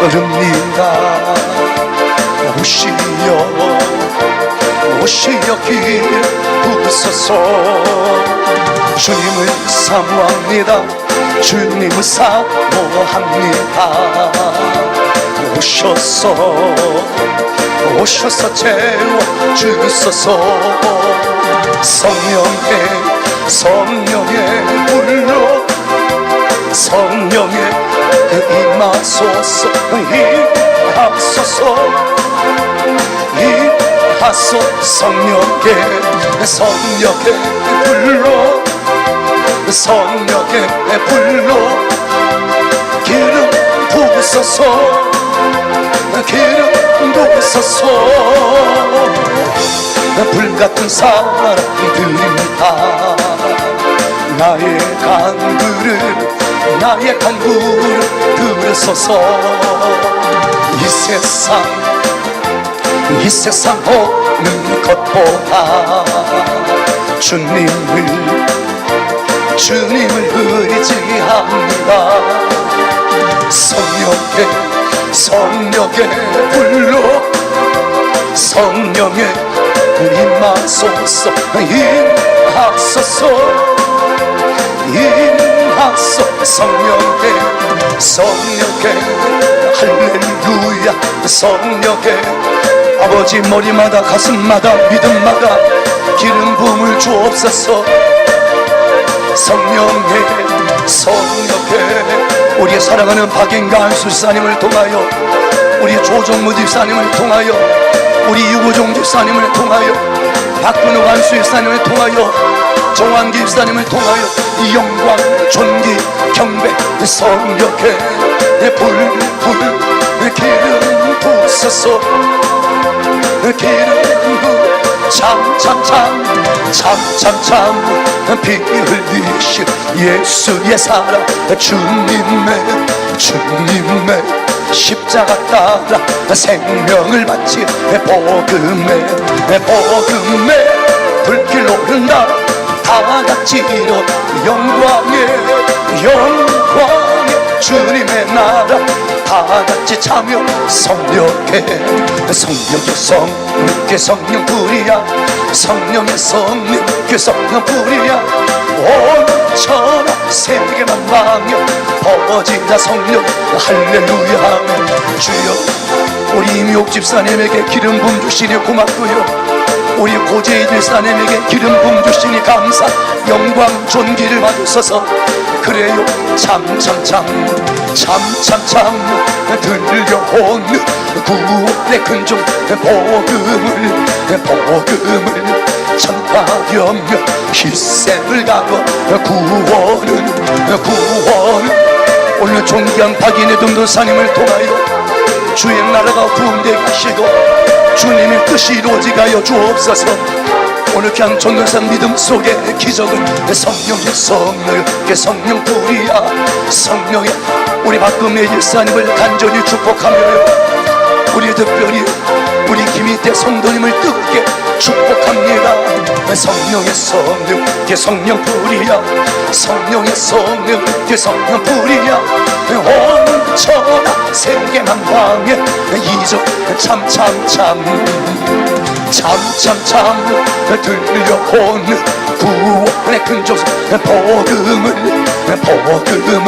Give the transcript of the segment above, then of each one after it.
떠듭니다. 오시여 길 부으소서. 주님을 사모합니다. 주님을 사모합니다. 오셔서 채워주소서. 성령의 불로 성령의 임하소서. 임하소. 성령의 불로 기름 부으소서. 불같은 사랑들입니다. 나의 간구를 들으소서. 이 세상 어느 것보다 주님을 의지합니다. 성령의 불로 성령의 임하소서. 임하소. 성령의 할렐루야. 성령의 아버지, 머리마다 가슴마다 믿음마다 기름 부음을 주옵소서. 성령의 우리의 사랑하는 박인가 안수 집사님을 통하여, 우리 조정무 집사님을 통하여, 우리 유고종 집사님을 통하여, 박근호 안수 집사님을 통하여, 정환기 집사님을 통하여 이 영광, 존귀, 경배, 성령의 불 기름 부으소서. 기름 참 피 흘리신 예수의 사랑, 주님의 십자가 따라 생명을 바친 복음의 불길로 흐른다. 다같이 이런 영광의 주님의 나라 다같이 참여. 성령의 성령 불이야. 성령의 성령 불이야. 온 천하 세계만 방여 퍼지다 성령 할렐루야. 주여, 우리 임욕 집사님에게 기름 부음 주시니 고맙고요. 우리 고재희 집사님에게 기름 부음 주시니 감사. 영광 존귀를 받으소서. 그래요, 참 들려오는 구원의 근종 복음을 전파하며 희생을 가고 구원은 오늘 존귀한 박인의 등도사님을 통하여 주의 나라가 부흥되게 하시고 주님의 뜻이 이루어지게 하여 주옵소서. 오늘 그냥 전도상 믿음 속에 기적은 성령의 성령 불이야. 성령의 우리 박금의 일사님을 간절히 축복하며요. 우리 특별히 우리 김희태 성도님을 뜨겁게 축복합니다. 성령의 성령 불이야. 성령의 성령 불이야. 온 천하 세계만 방에 이적 참 들려오는 구원의 근조 복음을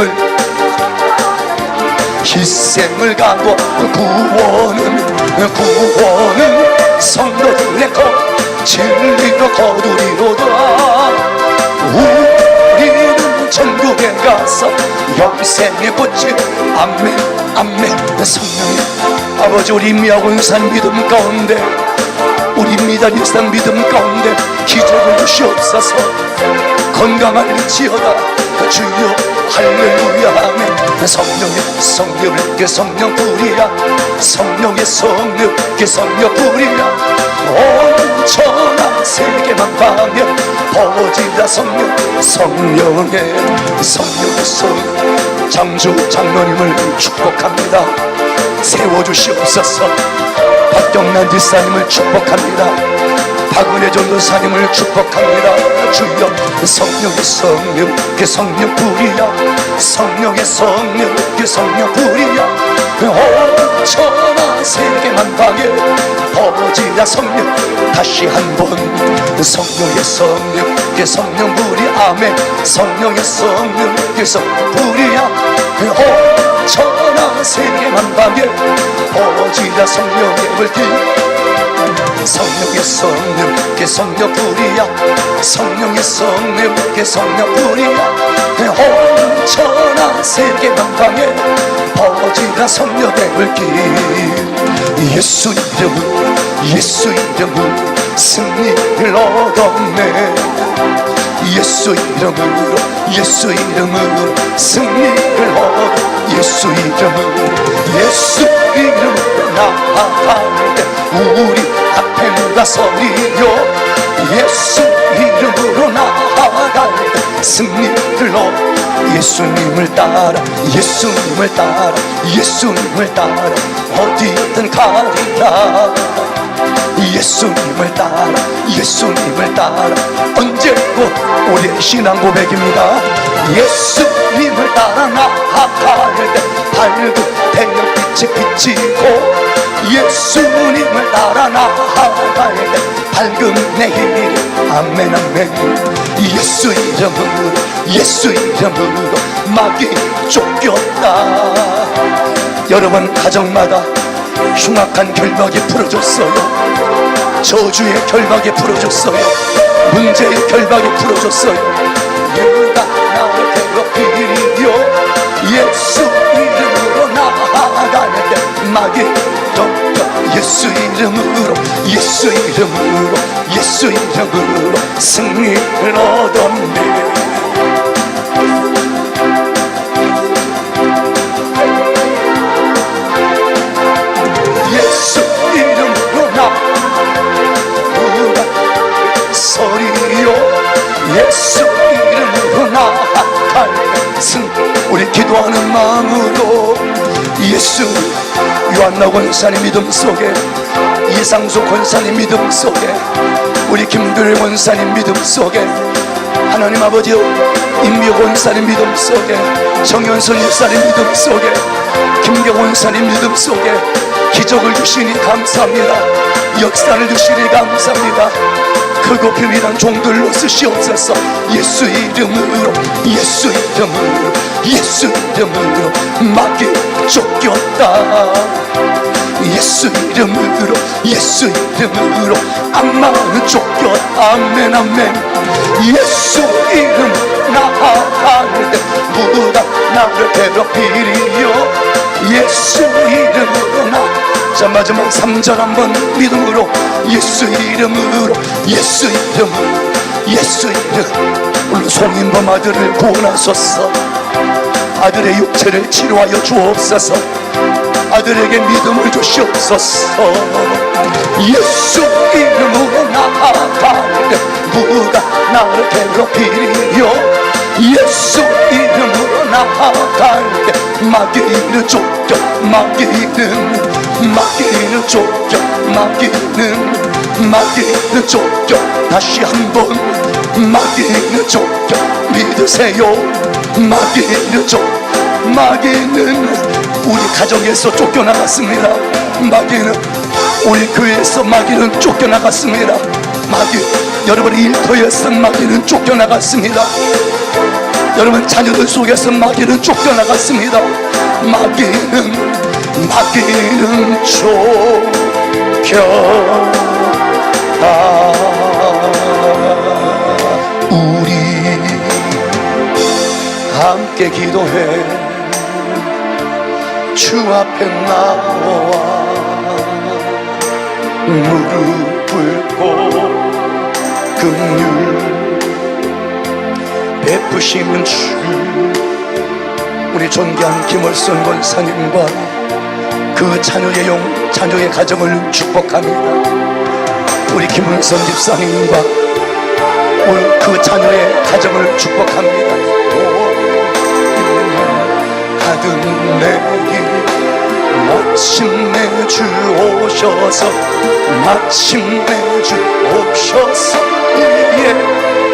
희생을 가고 구원은 성도들의 진리로 거두리로다. 우리는 천국에 가서 영생의 꽃을 아멘. 성령의 아버지, 우리 미하고 인산 믿음 가운데, 우리 미단 일상 믿음 가운데 기적을 주시옵소서. 건강할지어다. 주여 할렐루야 아멘. 성령의 성령 불이야. 성령의 성령 불이야. 온 천하 세계만 방에 퍼지다 성령의 장주 장로님을 축복합니다. 세워주시옵소서. 박경란 집사님을 축복합니다. 박은혜 전도사님을 축복합니다. 주여, 성령의 성령 불이야. 성령의 성령 불이야. 온 천하 세계 만방에 퍼지라 성령. 다시 한번 성령의 성령, 그 성령 불이 아멘. 성령의 성령, 그 성령 불이야. 온 천하 세계 만방에 퍼지라 성령의 불길. 성령의 성령, 그 성령 불이야. 성령의 성령, 그 성령 불이야. 온 천하 세계 만방에 퍼지라 성령의 불길. 예수 이름으로, 예수 이름으로 승리를 얻었네. 예수 이름으로, 예수 이름으로 승리를 얻어. 예수 이름으로, 예수 이름으로 나아갈 때 우리 앞에 누가 서리요. 예수 이름으로 나아갈 때 승리를 얻어. 예수님을 따라, 예수님을 따라, 예수님을 따라 어디든 가리라. 예수님을 따라, 예수님을 따라. 언제고 우리의 신앙 고백입니다. 예수님을 따라 나아갈 때 밝은 태양빛이 비치고, 예수님을 따라 나아갈 때 밝은 내일. 아멘 아멘. 예수 이름으로, 예수 이름으로 마귀 쫓겼다. 여러분 가정마다 흉악한 결박이 풀어졌어요. 저주의 결박이 풀어졌어요. 문제의 결박이 풀어졌어요. 누가 나를 괴롭히리요. 예수 이름으로 나아갈 때 마귀 쫓겨. 예수 이름으로, 예수 이름으로, 예수 이름으로 승리를 얻었네. 예수 이름으로 나아가 서리요. 예수 이름으로 나아갈 승. 우리 기도하는 마음으로 예수. 요한나 권사님 믿음 속에, 이상수 권사님 믿음 속에, 우리 김규일 권사님 믿음 속에, 하나님 아버지 임미호 권사님 믿음 속에, 정현선 집사님 믿음 속에, 김경 권사님 믿음 속에 기적을 주시니 감사합니다. 역사를 주시니 감사합니다. 크고 비밀한 종들로 쓰시옵소서. 예수 이름으로, 예수 이름으로, 예수 이름으로 마귀 쫓겼다. 예수 이름으로, 예수 이름으로 악마는 쫓겼다. 아멘 아멘. 예수 이름 나아갈 때 누가 나를 괴롭히리요. 예수 이름으로 나. 자 마지막 3절 한번 믿음으로. 예수 이름으로, 예수 이름으로, 예수 이름. 오늘 송인범 아들을 구원하소서. 아들의 육체를 치료하여 주옵소서. 아들에게 믿음을 주시옵소서. 예수 이름으로 나아갈 때 누가 나를 괴롭히리요. 예수 이름으로 나아갈 때 마귀는 쫓겨. 마귀는 쫓겨. 마귀는 쫓겨. 다시 한번 마귀는 쫓겨. 믿으세요. 마귀는 쫓겨. 마귀는 우리 가정에서 쫓겨나갔습니다. 마귀는 우리 교회에서 마귀는 쫓겨나갔습니다. 마귀, 여러분 일터에서 마귀는 쫓겨나갔습니다. 여러분 자녀들 속에서 마귀는 쫓겨나갔습니다. 마귀는 쫓겨나. 우리 함께 기도해. 주 앞에 나와 무릎 꿇고 긍휼 베푸시는 주. 우리 존귀한 김월선 권사님과 그 자녀의 가정을 축복합니다. 우리 김월선 집사님과 오늘 그 자녀의 가정을 축복합니다. 가득 내길 마침내 주 오셔서, 마침내 주 오셔서 우리의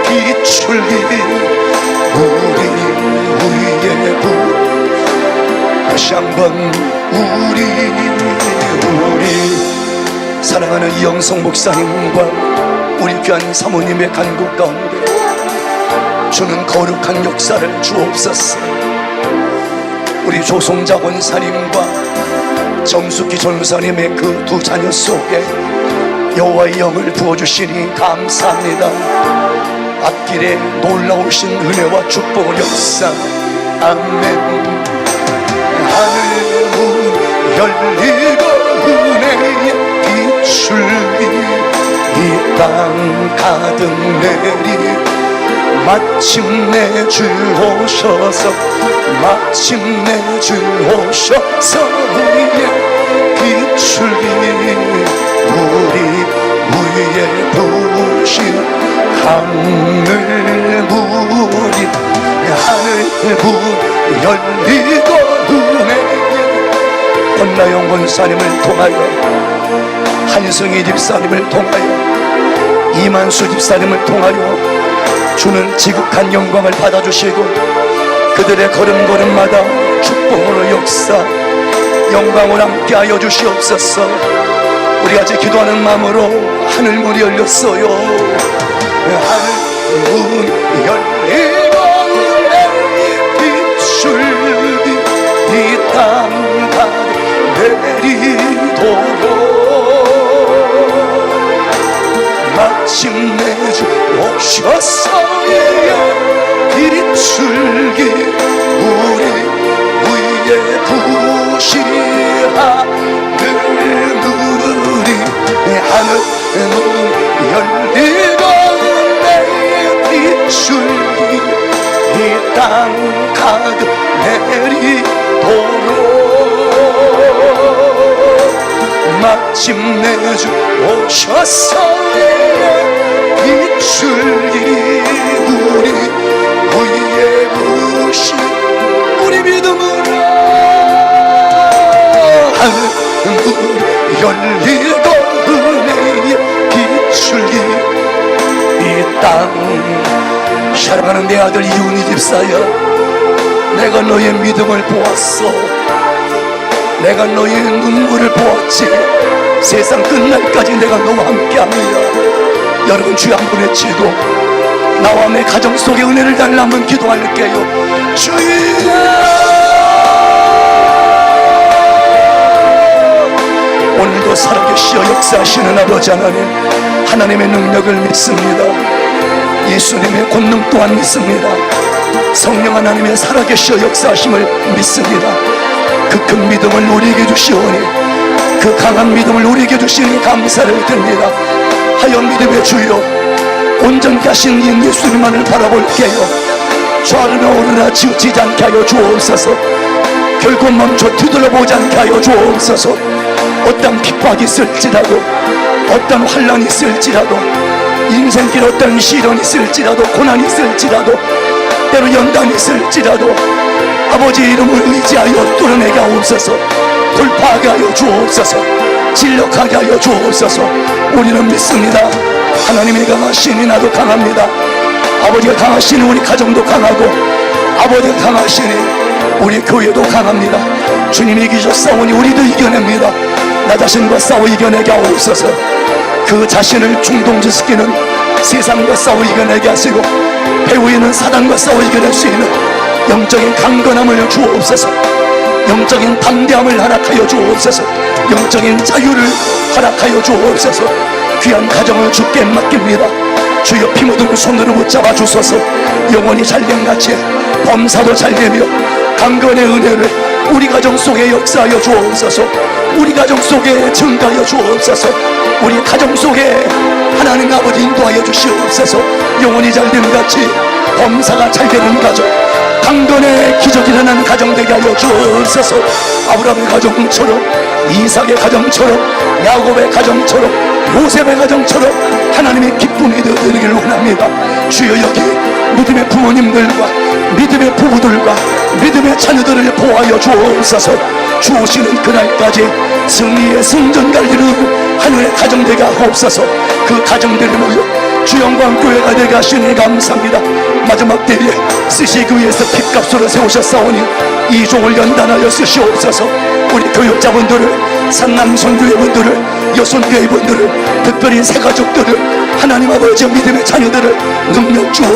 비출기 우리의 부 다시 한번 우리 사랑하는 이영성 목사님과 우리 귀한 사모님의 간구 가운데 주는 거룩한 역사를 주옵소서. 우리 조송자 권사님과 정숙기 전사님의 그 두 자녀 속에 여호와의 영을 부어주시니 감사합니다. 앞길에 놀라우신 은혜와 축복의 역사. 아멘. 하늘 문 열리고 은혜의 비출이 이 땅 가득 내리 마침내 주 오셔서 마침내 주 오셔서 우리의 비출이 우리 위에 부으신 하늘 문이 하늘 문 열리고 은혜의 권나영 권사님을 통하여 한승희 집사님을 통하여 이만수 집사님을 통하여 주는 지극한 영광을 받아주시고 그들의 걸음걸음마다 축복으로 역사 영광을 함께하여 주시옵소서. 우리 아직 기도하는 마음으로 하늘문이 열렸어요. 하늘문 열리고 은혜의 비출이 이 땅 가득 내리도록 마침내 주 오셔서 비출기 우리 위에 부으시 하늘 문이 하늘 문 열리고 내 비출기 이 땅 가득 내리도록 마침내 주 오셔서 비출기 우리 위에 부으신 우리 믿음으로 하늘 열리고 은혜의 비출기 이 땅. 사랑하는 내 아들 이훈이 집사야, 내가 너의 믿음을 보았어. 내가 너의 눈물을 보았지. 세상 끝날까지 내가 너와 함께합니다. 여러분 주여 한 번 외치고 나와 내 가정 속에 은혜를 달라 한번 기도할게요. 주여 오늘도 살아계시어 역사하시는 아버지 하나님, 하나님의 능력을 믿습니다. 예수님의 권능 또한 믿습니다. 성령 하나님의 살아계시어 역사하심을 믿습니다. 그 큰 믿음을 우리에게 주시오니 그 강한 믿음을 우리에게 주시니 감사를 드립니다. 하여 믿음의 주여 온전케 하신 이 예수님만을 바라볼게요. 좌르며 오르나 치우치지 않게 하여 주옵소서. 결국 멈춰 뒤돌아보지 않게 하여 주옵소서. 어떤 핍박이 있을지라도 어떤 환난이 있을지라도 인생길 어떤 시련이 있을지라도 고난이 있을지라도 때로 연단이 있을지라도 아버지의 이름을 의지하여 뚫어내게 하옵소서. 돌파하게 하여 주옵소서. 진력하게 하여 주옵소서. 우리는 믿습니다. 하나님이 강하시니 나도 강합니다. 아버지가 강하시니 우리 가정도 강하고 아버지가 강하시니 우리 교회도 강합니다. 주님이 이기셨사오니 우리도 이겨냅니다. 나 자신과 싸워 이겨내게 하옵소서. 그 자신을 중동지시키는 세상과 싸워 이겨내게 하시고 배후에는 사단과 싸워 이겨낼 수 있는 영적인 강건함을 주옵소서. 영적인 담대함을 허락하여 주옵소서. 영적인 자유를 허락하여 주옵소서. 귀한 가정을 주께 맡깁니다. 주여 피 묻은 손으로 붙잡아 주소서. 영원히 잘됨같이 범사도 잘되며 강건의 은혜를 우리 가정 속에 역사하여 주옵소서. 우리 가정 속에 증가하여 주옵소서. 우리 가정 속에 하나님 아버지 인도하여 주시옵소서. 영원히 잘됨같이 범사가 잘되는 가정, 강건의 기적이 일어나는 가정 되게 하여 주옵소서. 아브라함의 가정처럼, 이삭의 가정처럼, 야곱의 가정처럼, 요셉의 가정처럼 하나님의 기쁨이 되기를 원합니다. 주여 여기 믿음의 부모님들과 믿음의 부부들과 믿음의 자녀들을 보호하여 주옵소서. 주오시는 그날까지 승리의 승전 갈리는 하늘의 가정 되게 하옵소서. 그 가정들이 모여 주 영광 교회가 되게 하시니 감사합니다. 마지막 때에 쓰시기 위해서 핏값으로 세우셨사오니 이 종을 연단하여 쓰시옵소서. 우리 교육자분들을, 상남선교회분들을, 여손교회분들을, 특별히 새가족들을, 하나님 아버지 믿음의 자녀들을 능력 주어,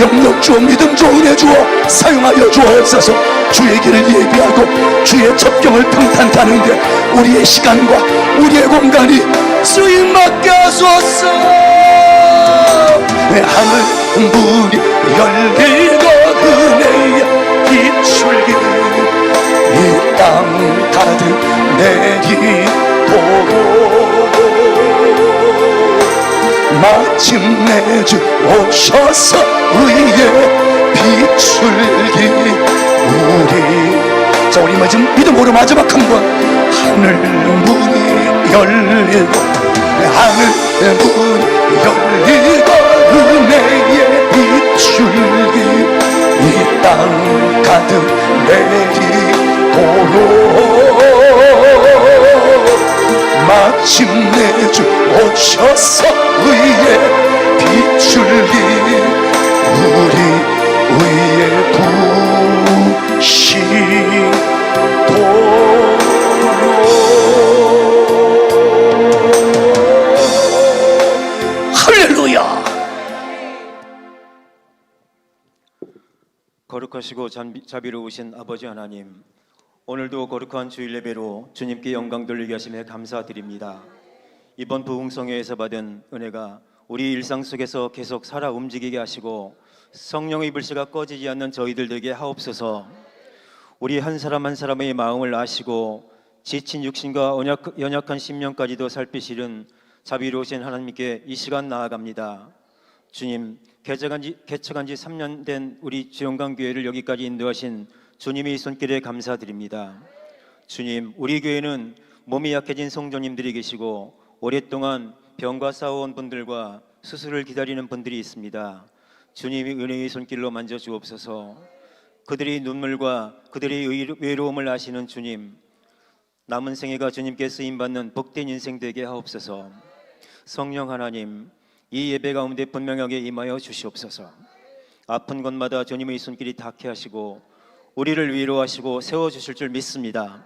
영력 주어, 믿음 주어, 은혜 주어 사용하여 주옵소서. 주의 길을 예비하고 주의 첩경을 평탄하는데 우리의 시간과 우리의 공간이 쓰임 받게 하소서. 하늘 문이 열리고 은혜의 비출기 이 땅 가득 내리도록 마침내 주 오셔서 의의 비출기 우리 자 우리 마지막 믿음으로 마지막 한번 하늘 문이 열리고 하늘 문이 열리고 은혜의 비출기 이 땅 가득 내리도록 마침내 주 오셔서 의의 비출기 우리 의의 부시도록 할렐루야. 거룩하시고 자비로우신 아버지 하나님, 오늘도 거룩한 주일 예배로 주님께 영광 돌리게 하심에 감사드립니다. 이번 부흥성회에서 받은 은혜가 우리 일상 속에서 계속 살아 움직이게 하시고 성령의 불씨가 꺼지지 않는 저희들 되게 하옵소서. 우리 한 사람 한 사람의 마음을 아시고 지친 육신과 연약한 심령까지도 살피시는 자비로우신 하나님께 이 시간 나아갑니다. 주님, 개척한 지 3년 된 우리 주영광교회를 여기까지 인도하신 주님의 손길에 감사드립니다. 주님, 우리 교회는 몸이 약해진 성도님들이 계시고 오랫동안 병과 싸워온 분들과 수술을 기다리는 분들이 있습니다. 주님이 은혜의 손길로 만져주옵소서. 그들의 눈물과 그들의 외로움을 아시는 주님, 남은 생애가 주님께 쓰임받는 복된 인생 되게 하옵소서. 성령 하나님, 이 예배 가운데 분명하게 임하여 주시옵소서. 아픈 곳마다 주님의 손길이 닿게 하시고 우리를 위로하시고 세워주실 줄 믿습니다.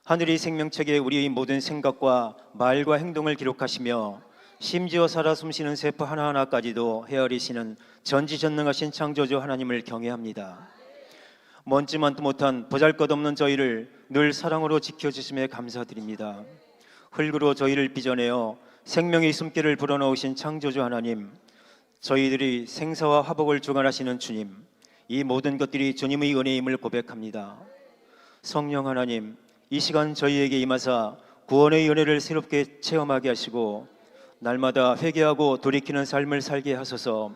하늘의 생명책에 우리의 모든 생각과 말과 행동을 기록하시며 심지어 살아 숨쉬는 세포 하나하나까지도 헤아리시는 전지전능하신 창조주 하나님을 경외합니다. 먼지만도 못한 보잘것없는 저희를 늘 사랑으로 지켜주심에 감사드립니다. 흙으로 저희를 빚어내어 생명의 숨결을 불어넣으신 창조주 하나님, 저희들이 생사와 화복을 주관하시는 주님, 이 모든 것들이 주님의 은혜임을 고백합니다. 성령 하나님, 이 시간 저희에게 임하사 구원의 은혜를 새롭게 체험하게 하시고 날마다 회개하고 돌이키는 삶을 살게 하소서.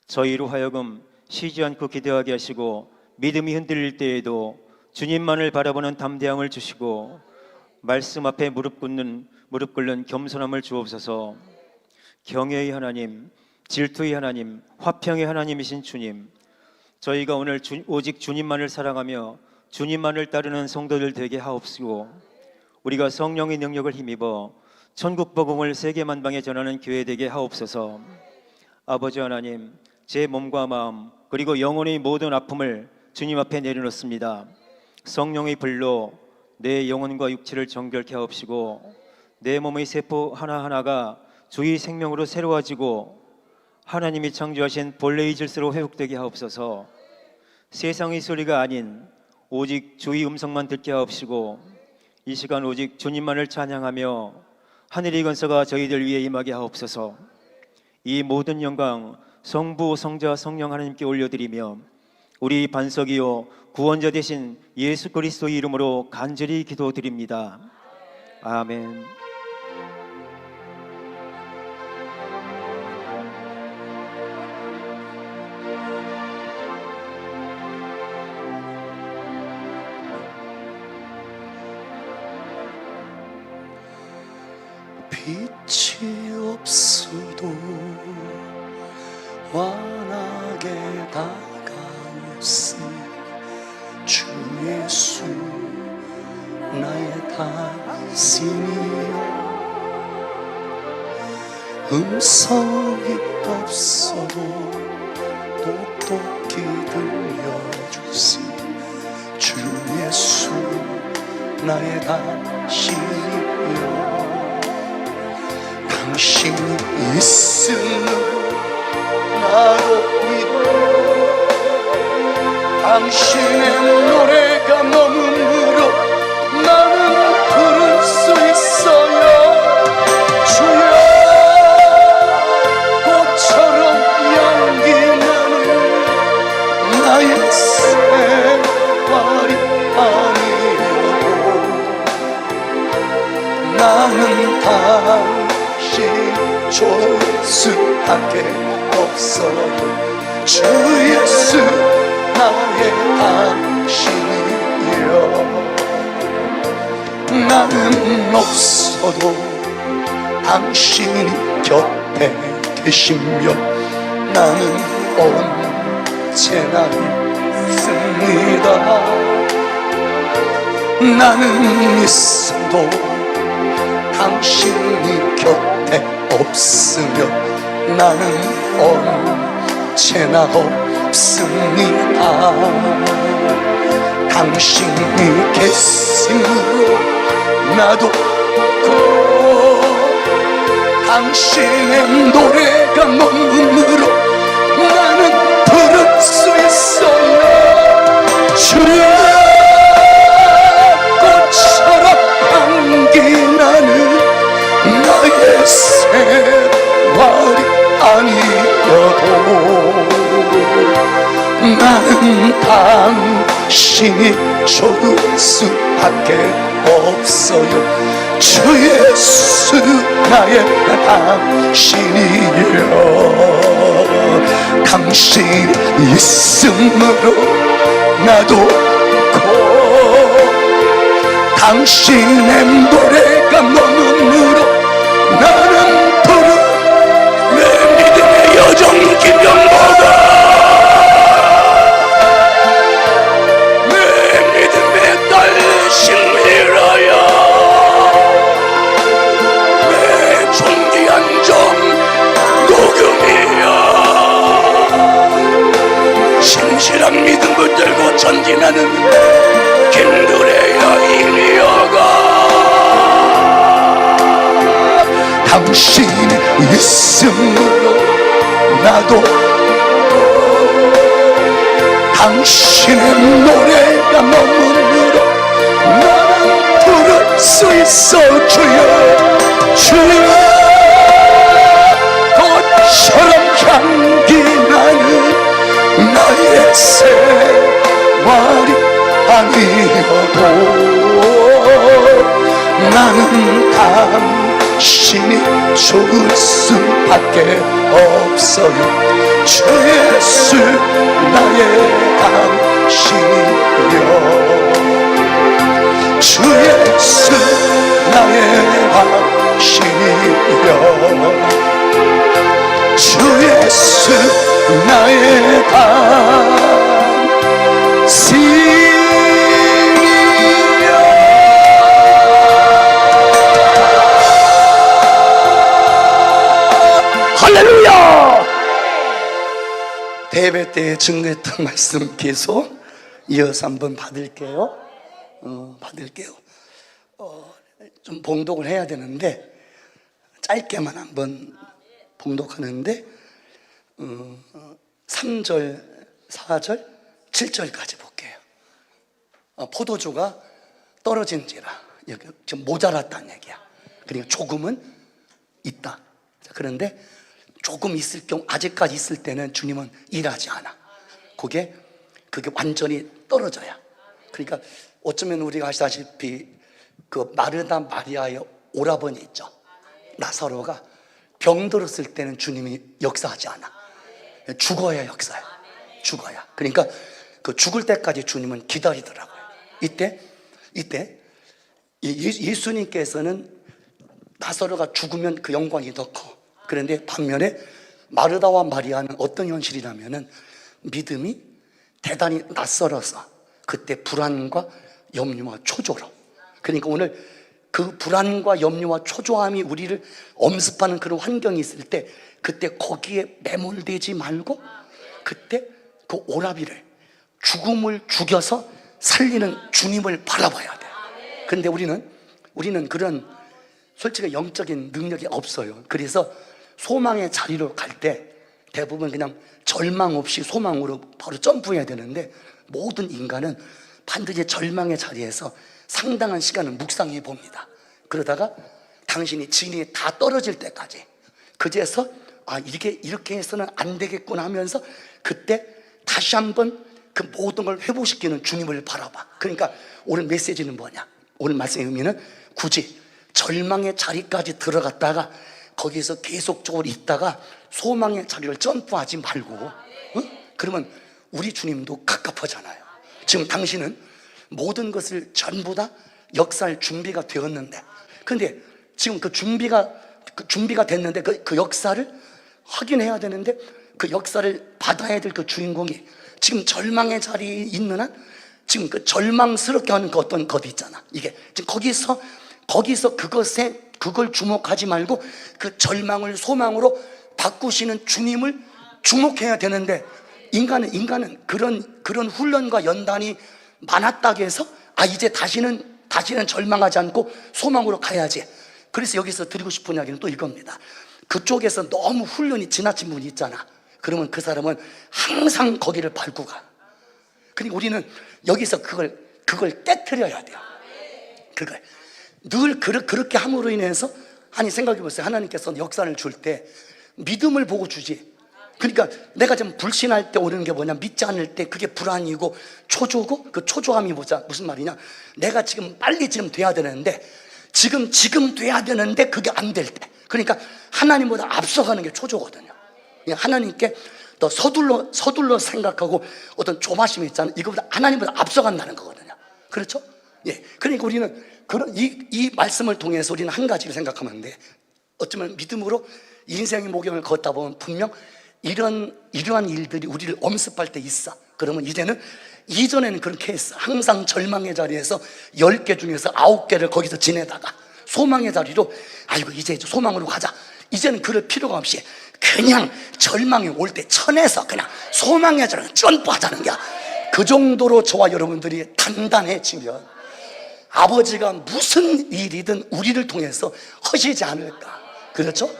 저희로 하여금 쉬지 않고 기도하게 하시고 믿음이 흔들릴 때에도 주님만을 바라보는 담대함을 주시고 말씀 앞에 무릎 꿇는 겸손함을 주옵소서. 경외의 하나님, 질투의 하나님, 화평의 하나님이신 주님, 저희가 오늘 오직 주님만을 사랑하며 주님만을 따르는 성도들 되게 하옵시고 우리가 성령의 능력을 힘입어 천국 복음을 세계 만방에 전하는 교회 되게 하옵소서. 아버지 하나님, 제 몸과 마음 그리고 영혼의 모든 아픔을 주님 앞에 내려놓습니다. 성령의 불로 내 영혼과 육체를 정결케 하옵시고 내 몸의 세포 하나하나가 주의 생명으로 새로워지고 하나님이 창조하신 본래의 질서로 회복되게 하옵소서. 세상의 소리가 아닌 오직 주의 음성만 듣게 하옵시고 이 시간 오직 주님만을 찬양하며 하늘의 권세가 저희들 위에 임하게 하옵소서. 이 모든 영광 성부, 성자, 성령 하나님께 올려드리며 우리 반석이요 구원자 되신 예수 그리스도의 이름으로 간절히 기도드립니다. 아멘. 빛이 없어도 환하게 다가오신 주 예수 나의 다스님이여 음성이 없어도 똑똑히 들려주시. 주 예수 나의 당신이여, 당신이 있으면 나도 믿어. 당신의 노래가 머무르러 나는 부를 수 있어요. 주여, 꽃처럼 향기 나는 나의 생활이 아니어도 나는 당신 좋을 수밖에 없어요. 주 예수 나의 당신이여, 나는 없어도 당신이 곁에 계시며 나는 언제나 있습니다. 나는 있어도 당신이 곁에 없으며 나는 언제나 없습니다. 당신이 계심으로 나도 없고 당신의 노래가 머무르러 나는 부를 수 있어요. 주여, 꽃처럼 향기 나는 나의 생활이 아니어도 나는 당신이 좋을 수밖에 없어요. 주 예수 나의 당신이여, 당신이 있으므로 나도 없고 당신의 노래가 머무르러 나는 부르. 내 믿음의 여정 김영보다 내 믿음의 딸 신미라야, 내 존귀한 점 녹음이야. 신실한 믿음 붙들고 전진하는 김두레야 이미여가, 당신이 있으므로 나도 당신의 노래가 머무르러 나는 부를 수 있어. 주여, 주여, 꽃처럼 향기 나는 나의 생활이 아니어도 나는 당신이 좋을 수밖에 없어요. 주 예수 나의 당신이여, 주 예수 나의 당신이여, 주 예수 나의 당신이여. 할렐루야! 대회 때 증거했던 말씀 계속 이어서 한번 받을게요. 좀 봉독을 해야 되는데 짧게만 한번 봉독하는데 3절, 4절, 7절까지 볼게요. 포도주가 떨어진지라, 지금 모자랐다는 얘기야. 그러니까 조금은 있다. 그런데 조금 있을 경우, 아직까지 있을 때는 주님은 일하지 않아. 그게 완전히 떨어져야. 그러니까 어쩌면 우리가 아시다시피 그 마르다 마리아의 오라버니 있죠, 나사로가 병들었을 때는 주님이 역사하지 않아. 죽어야 역사해. 죽어야. 그러니까 그 죽을 때까지 주님은 기다리더라고요. 이때 예수님께서는 나사로가 죽으면 그 영광이 더 커. 그런데 반면에 마르다와 마리아는 어떤 현실이라면은 믿음이 대단히 낯설어서 그때 불안과 염려와 초조로. 그러니까 오늘 그 그 불안과 염려와 초조함이 우리를 엄습하는 그런 환경이 있을 때, 그때 거기에 매몰되지 말고 그때 그 오라비를, 죽음을 죽여서 살리는 주님을 바라봐야 돼. 근데 우리는 그런 솔직히 영적인 능력이 없어요. 그래서 소망의 자리로 갈 때 대부분 그냥 절망 없이 소망으로 바로 점프해야 되는데, 모든 인간은 반드시 절망의 자리에서 상당한 시간을 묵상해 봅니다. 그러다가 당신이 진이 다 떨어질 때까지, 그제서 이렇게 해서는 안 되겠구나 하면서 그때 다시 한번 그 모든 걸 회복시키는 주님을 바라봐. 그러니까 오늘 메시지는 뭐냐? 오늘 말씀의 의미는 굳이 절망의 자리까지 들어갔다가 거기서 계속적으로 있다가 소망의 자리를 점프하지 말고, 그러면 우리 주님도 갑갑하잖아요. 지금 당신은 모든 것을 전부 다 역사할 준비가 되었는데, 근데 지금 그 준비가 됐는데 그 역사를 확인해야 되는데, 그 역사를 받아야 될 그 주인공이 지금 절망의 자리에 있는 한, 지금 그 절망스럽게 하는 그 어떤 것 있잖아. 이게 지금 거기서 그걸 주목하지 말고 그 절망을 소망으로 바꾸시는 주님을 주목해야 되는데, 인간은 그런 훈련과 연단이 많았다고 해서 이제 다시는 절망하지 않고 소망으로 가야지. 그래서 여기서 드리고 싶은 이야기는 또 이겁니다. 그쪽에서 너무 훈련이 지나친 분이 있잖아. 그러면 그 사람은 항상 거기를 밟고 가. 그러니까 우리는 여기서 그걸 깨트려야 돼요. 그걸 늘 그렇게 함으로 인해서, 아니 생각해 보세요. 하나님께서 역사를 줄 때 믿음을 보고 주지. 그러니까 내가 좀 불신할 때 오는 게 뭐냐, 믿지 않을 때 그게 불안이고 초조고, 그 초조함이 무슨 말이냐, 내가 지금 빨리 돼야 되는데, 지금 돼야 되는데 그게 안 될 때, 그러니까 하나님보다 앞서가는 게 초조거든요. 하나님께 더 서둘러 생각하고 어떤 조바심이 있잖아요. 이거보다 하나님보다 앞서간다는 거거든요. 그렇죠? 예. 그러니까 우리는 이 말씀을 통해서 우리는 한 가지를 생각하면 돼. 어쩌면 믿음으로 인생의 목욕을 걷다 보면 분명 이러한 일들이 우리를 엄습할 때 있어. 그러면 이전에는 그렇게 했어. 항상 절망의 자리에서 10개 중에서 9개를 거기서 지내다가 소망의 자리로, 이제 소망으로 가자. 이제는 그럴 필요가 없이 그냥 절망이 올 때 천에서 그냥 소망의 자리로 점프하자는 거야. 그 정도로 저와 여러분들이 단단해지면 아버지가 무슨 일이든 우리를 통해서 하시지 않을까. 그렇죠?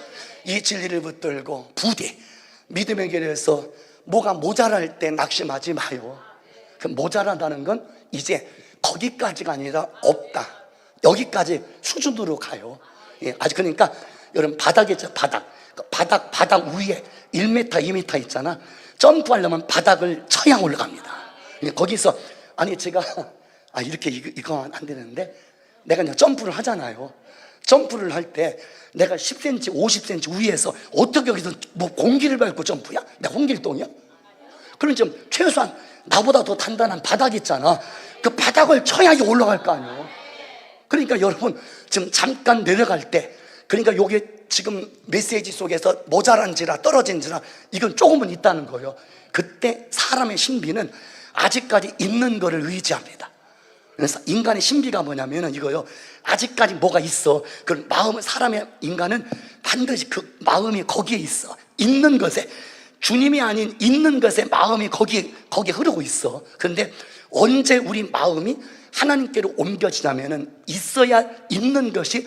이 진리를 붙들고 부디 믿음의 길에서 뭐가 모자랄 때 낙심하지 마요. 그 모자란다는 건 이제 거기까지가 아니라 없다, 여기까지 수준으로 가요. 예, 아직 그러니까 여러분 바닥이죠. 바닥 위에 1m, 2m 있잖아. 점프하려면 바닥을 쳐야 올라갑니다. 예, 거기서 제가 이렇게 이거 안 되는데, 내가 그냥 점프를 하잖아요. 점프를 할 때 내가 10cm, 50cm 위에서 어떻게 여기서 뭐 공기를 밟고 점프야? 내가 홍길동이야? 그럼 좀 최소한 나보다 더 단단한 바닥 있잖아. 그 바닥을 쳐야지 올라갈 거 아니에요. 그러니까 여러분 지금 잠깐 내려갈 때, 그러니까 요게 지금 메시지 속에서 모자란지라 떨어진지라 이건 조금은 있다는 거예요. 그때 사람의 신비는 아직까지 있는 거를 의지합니다. 그래서 인간의 신비가 뭐냐면은 이거요, 아직까지 뭐가 있어. 그 사람의 인간은 반드시 그 마음이 거기에 있어. 있는 것에, 주님이 아닌 있는 것에 마음이 거기에 흐르고 있어. 그런데 언제 우리 마음이 하나님께로 옮겨지냐면은 있어야 있는 것이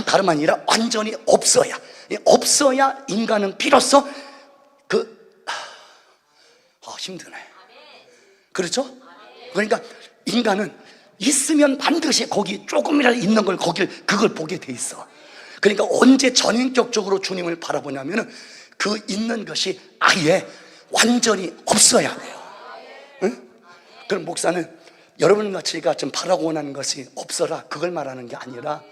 다름 아니라 완전히 없어야 인간은 비로소 힘드네. 그렇죠? 그러니까 인간은 있으면 반드시 거기 조금이라도 있는 걸 그걸 보게 돼 있어. 그러니까 언제 전인격적으로 주님을 바라보냐면은 그 있는 것이 아예 완전히 없어야 돼요. 응? 그럼 목사는 여러분 같이가 지금 바라고 원하는 것이 없어라, 그걸 말하는 게 아니라,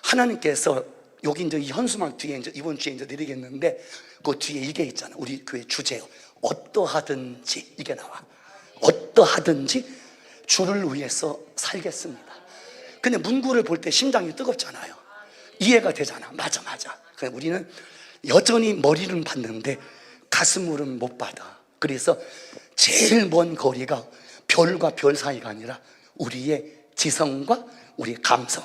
하나님께서 여기 이제 이 현수막 뒤에 이번 주에 내리겠는데 그 뒤에 이게 있잖아. 우리 교회 주제요. 어떠하든지, 이게 나와. 어떠하든지 주를 위해서 살겠습니다. 근데 문구를 볼 때 심장이 뜨겁잖아요. 이해가 되잖아. 맞아. 그래서 우리는 여전히 머리는 받는데 가슴으로는 못 받아. 그래서 제일 먼 거리가 별과 별 사이가 아니라 우리의 지성과 우리의 감성,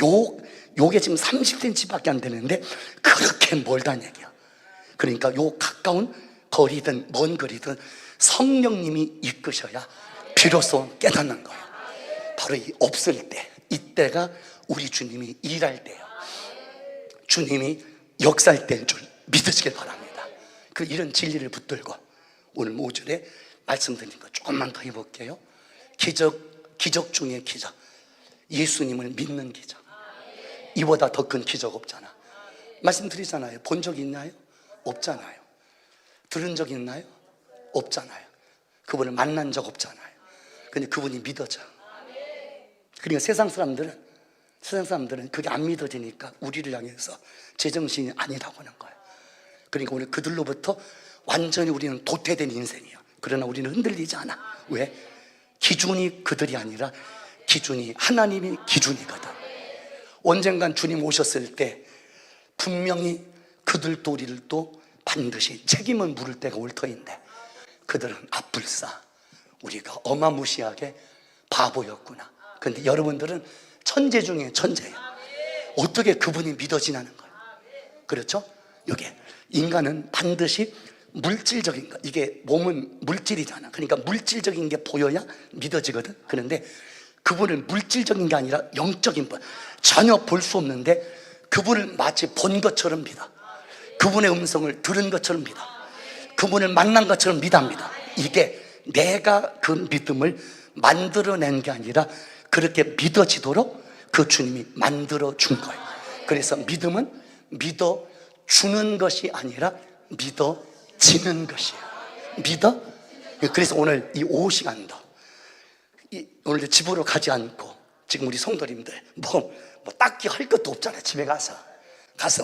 요게 지금 30cm밖에 안 되는데 그렇게 멀다는 얘기야. 그러니까 요 가까운 거리든 먼 거리든 성령님이 이끄셔야 비로소 깨닫는 거예요. 바로 이 없을 때, 이때가 우리 주님이 일할 때예요. 주님이 역사할 때인 줄 믿으시길 바랍니다. 그 이런 진리를 붙들고 오늘 5절에 말씀드린 거 조금만 더 해볼게요. 기적 중에 기적, 예수님을 믿는 기적. 이보다 더 큰 기적 없잖아. 말씀드리잖아요. 본 적 있나요? 없잖아요. 들은 적 있나요? 없잖아요. 그분을 만난 적 없잖아요. 근데 그분이 믿어져. 그러니까 세상 사람들은 그게 안 믿어지니까 우리를 향해서 제정신이 아니라고 하는 거예요. 그러니까 오늘 그들로부터 완전히 우리는 도태된 인생이에요. 그러나 우리는 흔들리지 않아. 왜? 기준이 그들이 아니라 기준이 하나님이 기준이거든. 언젠간 주님 오셨을 때 분명히 그들도 우리를 또 반드시 책임을 물을 때가 올 터인데, 그들은 앞불싸 우리가 어마무시하게 바보였구나. 그런데 여러분들은 천재 중에 천재예요. 어떻게 그분이 믿어지냐는 거예요. 그렇죠? 이게 인간은 반드시 물질적인 거, 이게 몸은 물질이잖아. 그러니까 물질적인 게 보여야 믿어지거든. 그런데 그분을 물질적인 게 아니라 영적인 분, 전혀 볼 수 없는데 그분을 마치 본 것처럼 믿어. 그분의 음성을 들은 것처럼 믿어. 그분을 만난 것처럼 믿습니다. 이게 내가 그 믿음을 만들어낸 게 아니라 그렇게 믿어지도록 그 주님이 만들어 준 거예요. 그래서 믿음은 믿어주는 것이 아니라 믿어지는 것이에요. 믿어? 그래서 오늘 이 오후 시간도 오늘 집으로 가지 않고 지금 우리 성도님들 뭐 딱히 할 것도 없잖아요. 집에 가서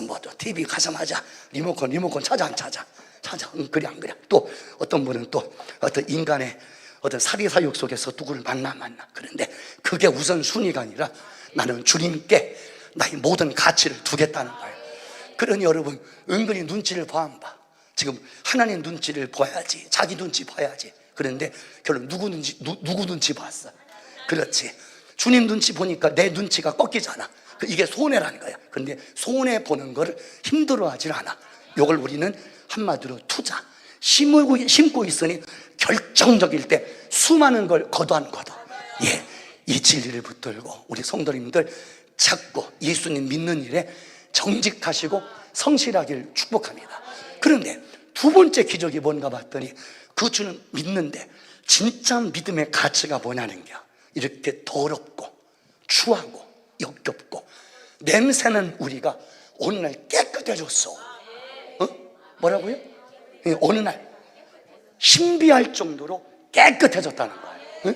뭐 TV 가자마자 리모컨 찾아 안 찾아 그래 안 그래. 또 어떤 분은 또 어떤 인간의 어떤 사리사욕 속에서 누구를 만나. 그런데 그게 우선순위가 아니라 나는 주님께 나의 모든 가치를 두겠다는 거예요. 그러니 여러분 은근히 눈치를 봐 안 봐? 지금 하나님 눈치를 봐야지, 자기 눈치 봐야지. 그런데 결국 누구 눈치 봤어? 그렇지. 주님 눈치 보니까 내 눈치가 꺾이잖아. 이게 손해라는 거야. 그런데 손해 보는 거를 힘들어하질 않아. 이걸 우리는 한마디로 투자. 심고 있으니 결정적일 때 수많은 걸 거둬. 예, 이 진리를 붙들고 우리 성도님들 자꾸 예수님 믿는 일에 정직하시고 성실하기를 축복합니다. 그런데 두 번째 기적이 뭔가 봤더니 그 주는 믿는데 진짜 믿음의 가치가 뭐냐는 게, 이렇게 더럽고 추하고 역겹고 냄새는 우리가 어느 날 깨끗해졌어. 뭐라고요? 어느 날 신비할 정도로 깨끗해졌다는 거예요.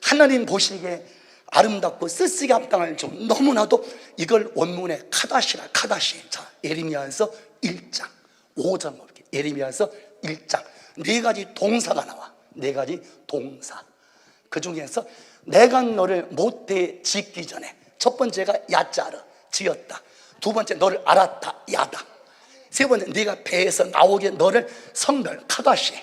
하나님 보시기에 아름답고 쓰쓰기 합당할 정도. 너무나도 이걸 원문에 카다시. 자, 예레미야서 1장 5절 이렇게 예레미야서 1장 4가지 동사가 나와. 4가지 동사. 그 중에서 내가 너를 모태 짓기 전에, 첫 번째가 야짜르, 지었다. 두 번째 너를 알았다, 야다. 세 번째 네가 배에서 나오게 너를 성별, 카다시,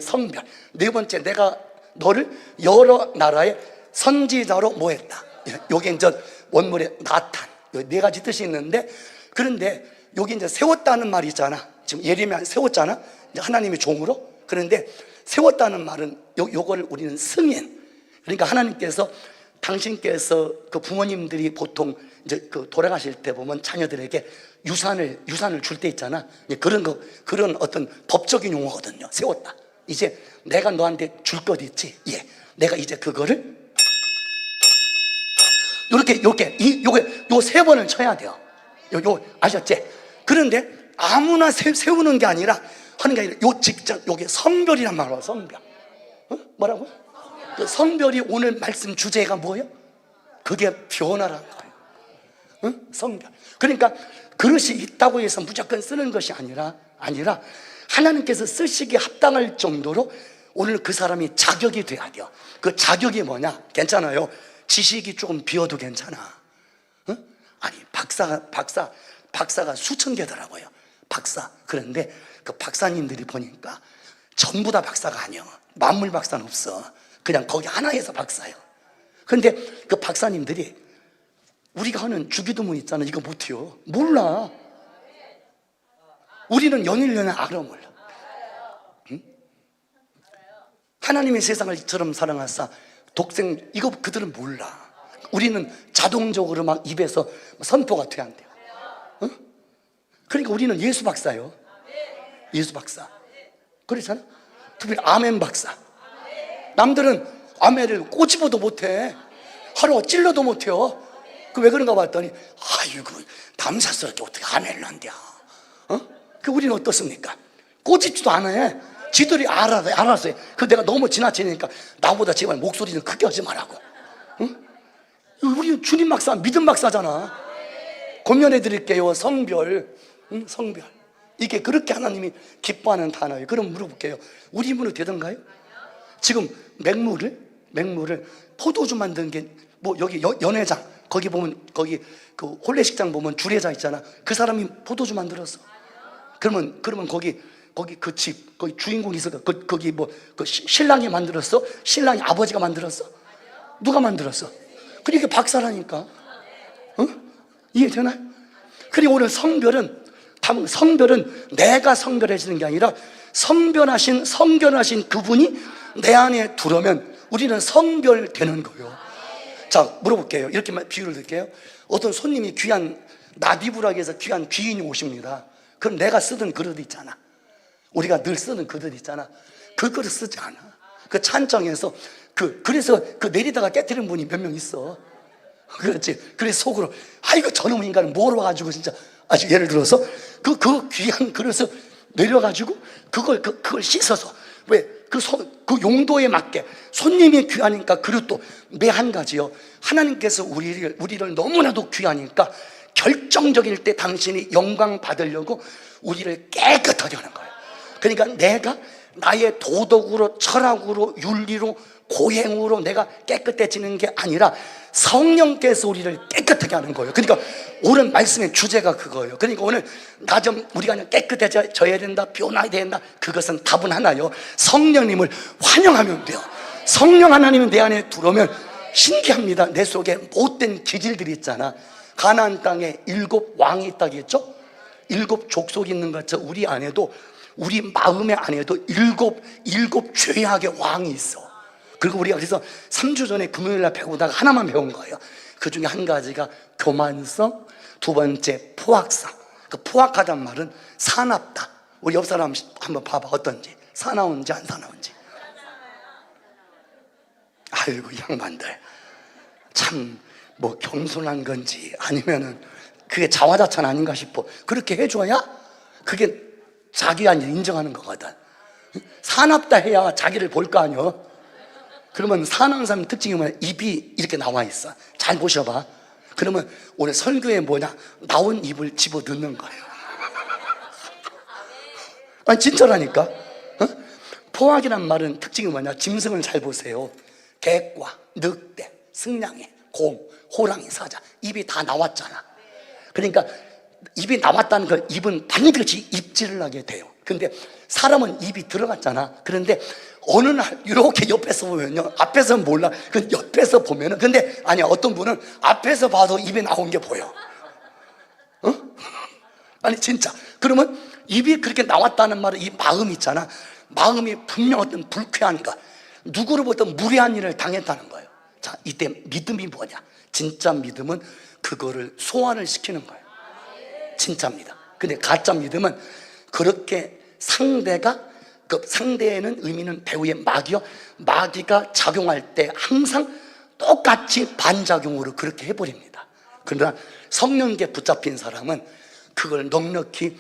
성별. 네 번째 내가 너를 여러 나라의 선지자로 모했다. 요게 이제 원문에 나탄. 4가지 뜻이 있는데, 그런데 여기 이제 세웠다는 말이 있잖아. 지금 예레미야 세웠잖아. 이제 하나님의 종으로. 그런데 세웠다는 말은 요걸 우리는 승인. 그러니까 하나님께서 당신께서 그 부모님들이 보통 이제 그 돌아가실 때 보면 자녀들에게 유산을 줄 때 있잖아. 그런 어떤 법적인 용어거든요. 세웠다. 이제 내가 너한테 줄 것 있지. 예. 내가 이제 그거를 요게 요 3번을 쳐야 돼요. 요 아셨지? 그런데 아무나 세우는 게 아니라 하는 게 아니라 요 직접 요게 성별이란 말이야. 성별. 뭐라고? 그 성별이 오늘 말씀 주제가 뭐예요? 그게 변화라는 거예요. 성별. 그러니까 그릇이 있다고 해서 무조건 쓰는 것이 아니라 하나님께서 쓰시기에 합당할 정도로 오늘 그 사람이 자격이 돼야 돼요. 그 자격이 뭐냐? 괜찮아요. 지식이 조금 비어도 괜찮아. 아니 박사가 수천 개더라고요. 박사. 그런데 그 박사님들이 보니까 전부 다 박사가 아니야. 만물 박사는 없어. 그냥 거기 하나에서 박사예요. 그런데 그 박사님들이 우리가 하는 주기도문 있잖아. 이거 못해요. 몰라. 우리는 연일연애 알아 몰라. 응? 하나님의 세상을 이처럼 사랑하사 독생, 이거 그들은 몰라. 우리는 자동적으로 막 입에서 선포가 돼야 한대요. 응? 그러니까 우리는 예수 박사요. 예수 박사. 그렇잖아. 특별히 아멘 박사. 남들은 아멘을 꼬집어도 못해. 하루 찔러도 못해요. 그 왜 그런가 봤더니 아이고 남사스럽게 어떻게 아멘을 한대요. 그 우리는 어떻습니까? 꼬집지도 않아요. 지들이 알았어요. 그 내가 너무 지나치니까 나보다 제발 목소리 좀 크게 하지 말라고. 응? 우리 주님 박사, 믿음 박사잖아. 권면해 드릴게요. 성별. 응? 성별. 이게 그렇게 하나님이 기뻐하는 단어예요. 그럼 물어볼게요. 우리 입으로 되던가요? 지금 맹물을 포도주 만든 게 뭐 여기 연회장 거기 보면 거기 그 혼례식장 보면 주례자 있잖아. 그 사람이 포도주 만들었어. 그러면 거기 그 집 거기 주인공이 있어. 거기 뭐 그 신랑이 만들었어? 신랑이 아버지가 만들었어? 누가 만들었어? 그러니까 박사라니까. 응? 이해되나요? 그리고 오늘 성별은 내가 성별해지는 게 아니라 성별하신 그분이 내 안에 들어오면 우리는 성별되는 거예요. 자, 물어볼게요. 이렇게만 비유를 드릴게요. 어떤 손님이 귀한 나비부락에서 귀한 귀인이 오십니다. 그럼 내가 쓰던 그릇 있잖아. 우리가 늘 쓰는 그릇 있잖아. 그 그릇 쓰지 않아. 그 찬장에서 그래서 그 내리다가 깨뜨린 분이 몇 명 있어. 그렇지. 그래서 속으로 아이고 저놈 인간은 뭐로 와가지고 진짜 아주 예를 들어서 그 귀한 그릇을 내려가지고 그걸 씻어서 왜 그 용도에 맞게 손님이 귀하니까 그릇도 매 한 가지요. 하나님께서 우리를 너무나도 귀하니까 결정적일 때 당신이 영광 받으려고 우리를 깨끗하게 하는 거예요. 그러니까 내가 나의 도덕으로 철학으로 윤리로 고행으로 내가 깨끗해지는 게 아니라 성령께서 우리를 깨끗하게 하는 거예요. 그러니까 오늘 말씀의 주제가 그거예요. 그러니까 오늘 우리가 그냥 깨끗해져야 된다, 변화해야 된다. 그것은 답은 하나요. 성령님을 환영하면 돼요. 성령 하나님이 내 안에 들어오면 신기합니다. 내 속에 못된 기질들이 있잖아. 가나안 땅에 7 왕이 있다고 했죠. 7 족속이 있는 것처럼 우리 안에도 우리 마음의 안에도 7 죄악의 왕이 있어. 그리고 우리가 그래서 3주 전에 금요일날 배우다가 하나만 배운 거예요. 그 중에 한 가지가 교만성, 2번째 포악성. 그 포악하단 말은 사납다. 우리 옆 사람 한번 봐봐. 어떤지. 사나운지 안 사나운지. 아이고 이 양반들 참 뭐 겸손한 건지 아니면은 그게 자화자찬 아닌가 싶어. 그렇게 해줘야 그게 자기가 인정하는 거거든. 사납다 해야 자기를 볼 거 아니야. 그러면 사나운 사람 특징이 뭐냐? 입이 이렇게 나와 있어. 잘 보셔봐. 그러면 오늘 설교에 뭐냐? 나온 입을 집어 넣는 거예요. 아니 진짜라니까. 어? 포악이란 말은 특징이 뭐냐? 짐승을 잘 보세요. 객과 늑대, 승냥이, 곰, 호랑이, 사자. 입이 다 나왔잖아. 그러니까 입이 나왔다는 걸 입은 반드시 입질을 하게 돼요. 근데 사람은 입이 들어갔잖아. 그런데 어느 날 이렇게 옆에서 보면요, 앞에서는 몰라. 그 옆에서 보면은, 근데 아니야, 어떤 분은 앞에서 봐도 입에 나온 게 보여. 어? 아니 진짜. 그러면 입이 그렇게 나왔다는 말은 이 마음 있잖아. 마음이 분명 어떤 불쾌한 것, 누구로부터 무례한 일을 당했다는 거예요. 자, 이때 믿음이 뭐냐? 진짜 믿음은 그거를 소환을 시키는 거예요. 진짜입니다. 근데 가짜 믿음은 그렇게 상대가 그 상대에는 의미는 배우의 마귀요. 마귀가 작용할 때 항상 똑같이 반작용으로 그렇게 해버립니다. 그러나 성령께 붙잡힌 사람은 그걸 넉넉히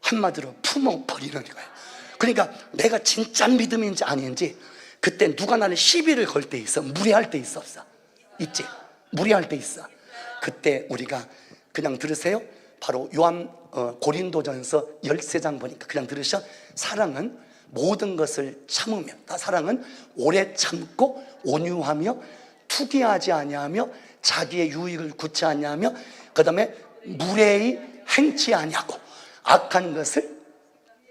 한마디로 품어버리는 거예요. 그러니까 내가 진짜 믿음인지 아닌지 그때 누가 나를 시비를 걸 때 있어. 무례할 때 있어 없어? 있지. 무례할 때 있어. 그때 우리가 그냥 들으세요. 바로 고린도전서 13장 보니까 그냥 들으셔. 사랑은 모든 것을 참으며, 사랑은 오래 참고 온유하며 투기하지 아니하며 자기의 유익을 굳지 아니하며 그 다음에 무례히 행치 아니하고 악한 것을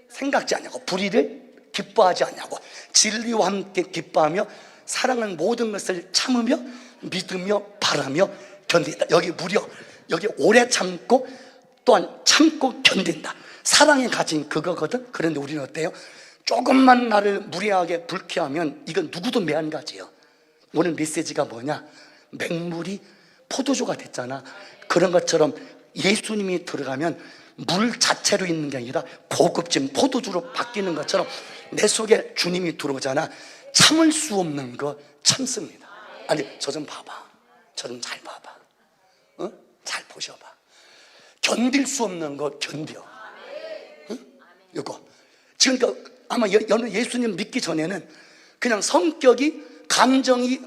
생각지 아니하고 불의를 기뻐하지 아니하고 진리와 함께 기뻐하며 사랑은 모든 것을 참으며 믿으며 바라며 견딘다. 여기 무려 여기 오래 참고 또한 참고 견딘다. 사랑이 가진 그거거든. 그런데 우리는 어때요? 조금만 나를 무례하게 불쾌하면 이건 누구도 매한가지요. 오늘 메시지가 뭐냐? 맹물이 포도주가 됐잖아. 그런 것처럼 예수님이 들어가면 물 자체로 있는 게 아니라 고급진 포도주로 바뀌는 것처럼 내 속에 주님이 들어오잖아. 참을 수 없는 거 참습니다. 아니, 저 좀 봐봐. 저 좀 잘 봐봐. 어? 잘 보셔봐. 견딜 수 없는 거 견뎌. 응? 이거 지금 아마 예수님 믿기 전에는 그냥 성격이 감정이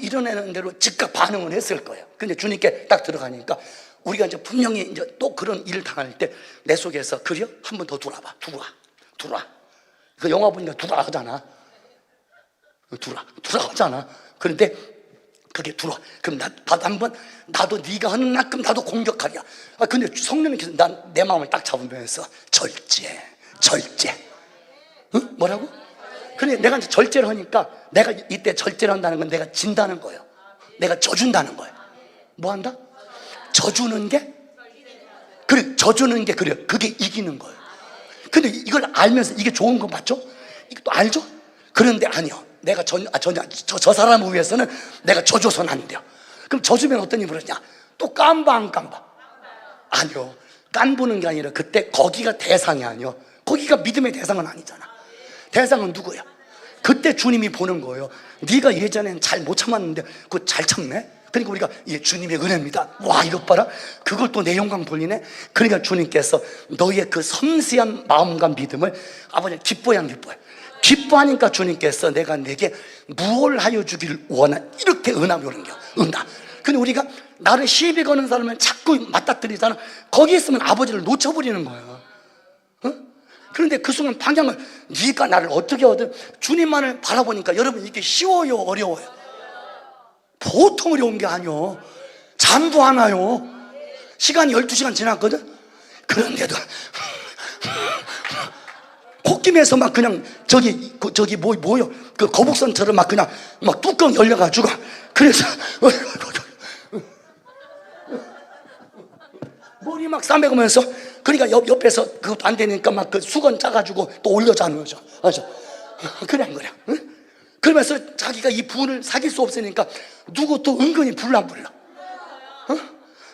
일어나는 대로 즉각 반응을 했을 거예요. 근데 주님께 딱 들어가니까 우리가 이제 분명히 이제 또 그런 일을 당할 때 내 속에서 그려? 한 번 더 들어와봐. 들어와. 그 영화 보니까 들어와 하잖아. 들어와 하잖아. 그런데 그게 들어와. 그럼 나도 한번 나도 네가 하는 만큼 나도 공격하랴. 근데 성령님께서 내 마음을 딱 잡으면서 절제. 응? 뭐라고? 근데 내가 이제 절제를 하니까 내가 이때 절제를 한다는 건 내가 진다는 거예요. 내가 져준다는 거예요. 뭐 한다? 져주는 게 그래. 져주는 게 그래. 그게 이기는 거예요. 근데 이걸 알면서 이게 좋은 거 맞죠? 이것도 알죠? 그런데 아니요. 내가 저 사람을 위해서는 내가 져줘서는 안 돼요. 그럼 져주면 어떤 일이 벌어지냐? 또 깐봐 안 깐봐? 아니요. 깐보는 게 아니라 그때 거기가 대상이 아니요. 거기가 믿음의 대상은 아니잖아. 대상은 누구야? 그때 주님이 보는 거예요. 네가 예전엔 잘 못 참았는데 그거 잘 참네? 그러니까 우리가 주님의 은혜입니다. 와, 이것 봐라. 그걸 또 내 영광 돌리네. 그러니까 주님께서 너의 그 섬세한 마음과 믿음을 아버지 기뻐해 안 기뻐해? 기뻐하니까 주님께서 내가 내게 무엇을 하여 주기를 원하 이렇게 은하며 오는 겨. 은하. 근데 우리가 나를 시비 거는 사람을 자꾸 맞닥뜨리잖아. 거기 있으면 아버지를 놓쳐버리는 거예요. 그런데 그 순간 방향을 네가 나를 어떻게 하든 주님만을 바라보니까 여러분 이게 쉬워요 어려워요? 보통 어려운 게 아니요. 잠도 안 와요. 시간이 12시간 지났거든. 그런데도 콧김에서 막 그냥 저기 뭐요? 그 거북선처럼 막 그냥 막 뚜껑 열려가지고 그래서 머리 막 싸매고면서 그러니까 옆에서 그것도 안 되니까 막 그 수건 짜가지고 또 올려자는 거죠. 그래서 그래 안 그래? 응? 그러면서 자기가 이 분을 사귈 수 없으니까 누구 또 은근히 불러 안 불러?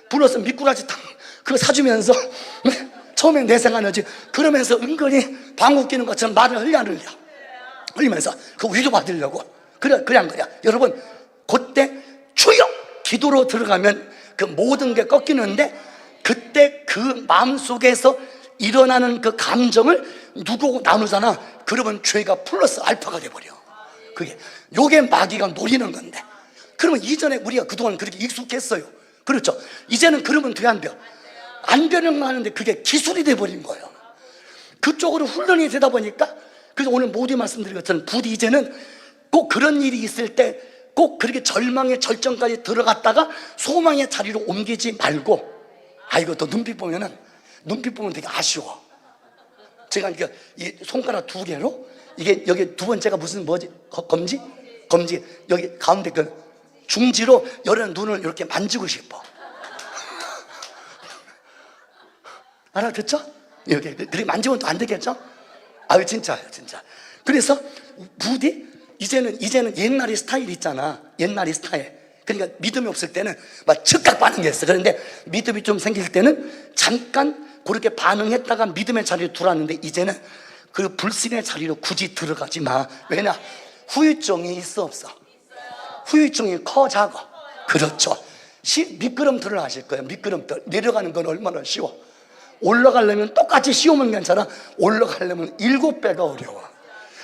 불러서 미꾸라지 탕 그거 사주면서 처음엔 내 생각나지. 그러면서 은근히 방귀 끼는 것처럼 말을 흘리면서 그 위로 받으려고. 그래 안 그래? 여러분 그때 주여 기도로 들어가면 그 모든 게 꺾이는데 그때 그 마음속에서 일어나는 그 감정을 누구하고 나누잖아. 그러면 죄가 플러스 알파가 돼버려. 그게 요게 마귀가 노리는 건데, 그러면 이전에 우리가 그동안 그렇게 익숙했어요. 그렇죠? 이제는 그러면 돼 안 돼요? 안 되는 거 하는데 그게 기술이 돼버린 거예요. 그쪽으로 훈련이 되다 보니까. 그래서 오늘 모두 말씀드린 것처럼 부디 이제는 꼭 그런 일이 있을 때 꼭 그렇게 절망의 절정까지 들어갔다가 소망의 자리로 옮기지 말고, 이것도 눈빛 보면 되게 아쉬워. 제가 이 손가락 2개로 이게 여기 두 번째가 뭐지? 검지 여기 가운데 그 중지로 여러 눈을 이렇게 만지고 싶어. 알아듣죠? 이렇게 그렇게 만지면 또 안 되겠죠? 진짜요. 그래서 부디 이제는 옛날의 스타일 있잖아. 옛날의 스타일. 그러니까 믿음이 없을 때는 막 즉각 반응했어. 그런데 믿음이 좀 생길 때는 잠깐 그렇게 반응했다가 믿음의 자리에 들어왔는데 이제는 그 불신의 자리로 굳이 들어가지 마. 왜냐? 후유증이 있어 없어? 후유증이 커 작아? 그렇죠. 미끄럼틀을 아실 거예요. 미끄럼틀 내려가는 건 얼마나 쉬워. 올라가려면 똑같이 쉬우면 괜찮아. 올라가려면 7배가 어려워.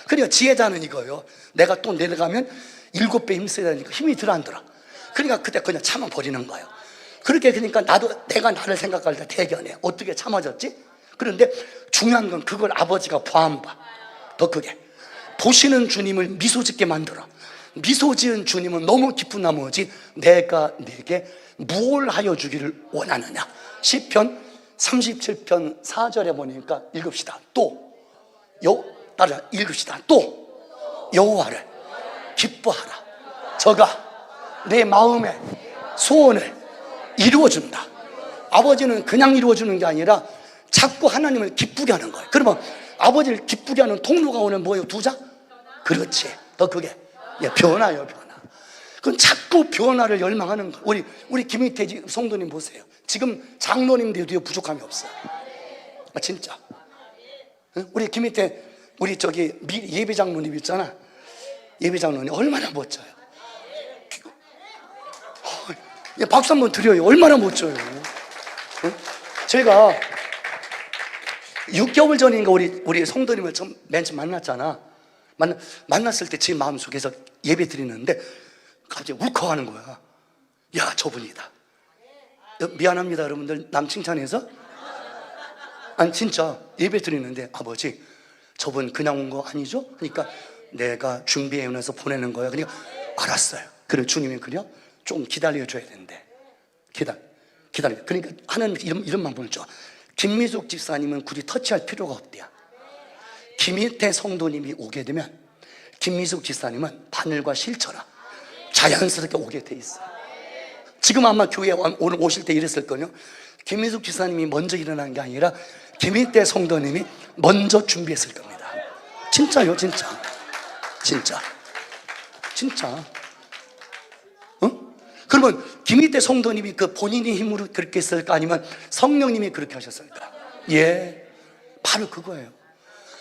그러니까 지혜자는 이거예요. 내가 또 내려가면 7배 힘써야 되니까 힘이 들어 안 들어? 그러니까 그때 그냥 참아버리는 거예요. 그렇게 그러니까 내가 나를 생각할 때 대견해. 어떻게 참아졌지? 그런데 중요한 건 그걸 아버지가 보안 봐. 더 크게 보시는 주님을 미소 짓게 만들어. 미소 지은 주님은 너무 기쁜 나머지 내가 네게 무엇을 하여 주기를 원하느냐. 시편 37편 4절에 보니까 읽읍시다. 따라 읽읍시다. 또 여호와를 기뻐하라. 저가 내 마음의 소원을 이루어준다. 아버지는 그냥 이루어주는 게 아니라 자꾸 하나님을 기쁘게 하는 거예요. 그러면 아버지를 기쁘게 하는 통로가 오늘 뭐예요? 두 자? 그렇지. 더 크게. 예, 변화요, 변화. 그럼 자꾸 변화를 열망하는 거예요. 우리 김희태 성도님 보세요. 지금 장로님들도 부족함이 없어요. 아, 진짜. 우리 김희태, 우리 저기 예배 장로님 있잖아. 예배 장로님 얼마나 멋져요. 예, 박수 한번 드려요. 얼마나 멋져요. 제가 6개월 전인가 우리 성도님을 맨 처음 만났잖아. 만났을 때 제 마음속에서 예배 드리는데 갑자기 울컥하는 거야. 야, 저분이다. 미안합니다 여러분들, 남 칭찬해서. 아니 진짜 예배 드리는데 아버지 저분 그냥 온 거 아니죠? 그러니까 내가 준비해놔서 보내는 거야. 그러니까 알았어요. 그래 주님이 그래? 좀 기다려줘야 된대. 기다려. 그러니까 하는 이름만 보내줘. 김미숙 집사님은 굳이 터치할 필요가 없대요. 김희태 성도님이 오게 되면 김미숙 집사님은 바늘과 실처럼 자연스럽게 오게 돼 있어. 지금 아마 교회에 오늘 오실 때 이랬을 거요. 김미숙 집사님이 먼저 일어난 게 아니라 김희태 성도님이 먼저 준비했을 겁니다. 진짜요, 진짜. 그러면 김희태 성도님이 그 본인의 힘으로 그렇게 했을까, 아니면 성령님이 그렇게 하셨을까? 예, 바로 그거예요.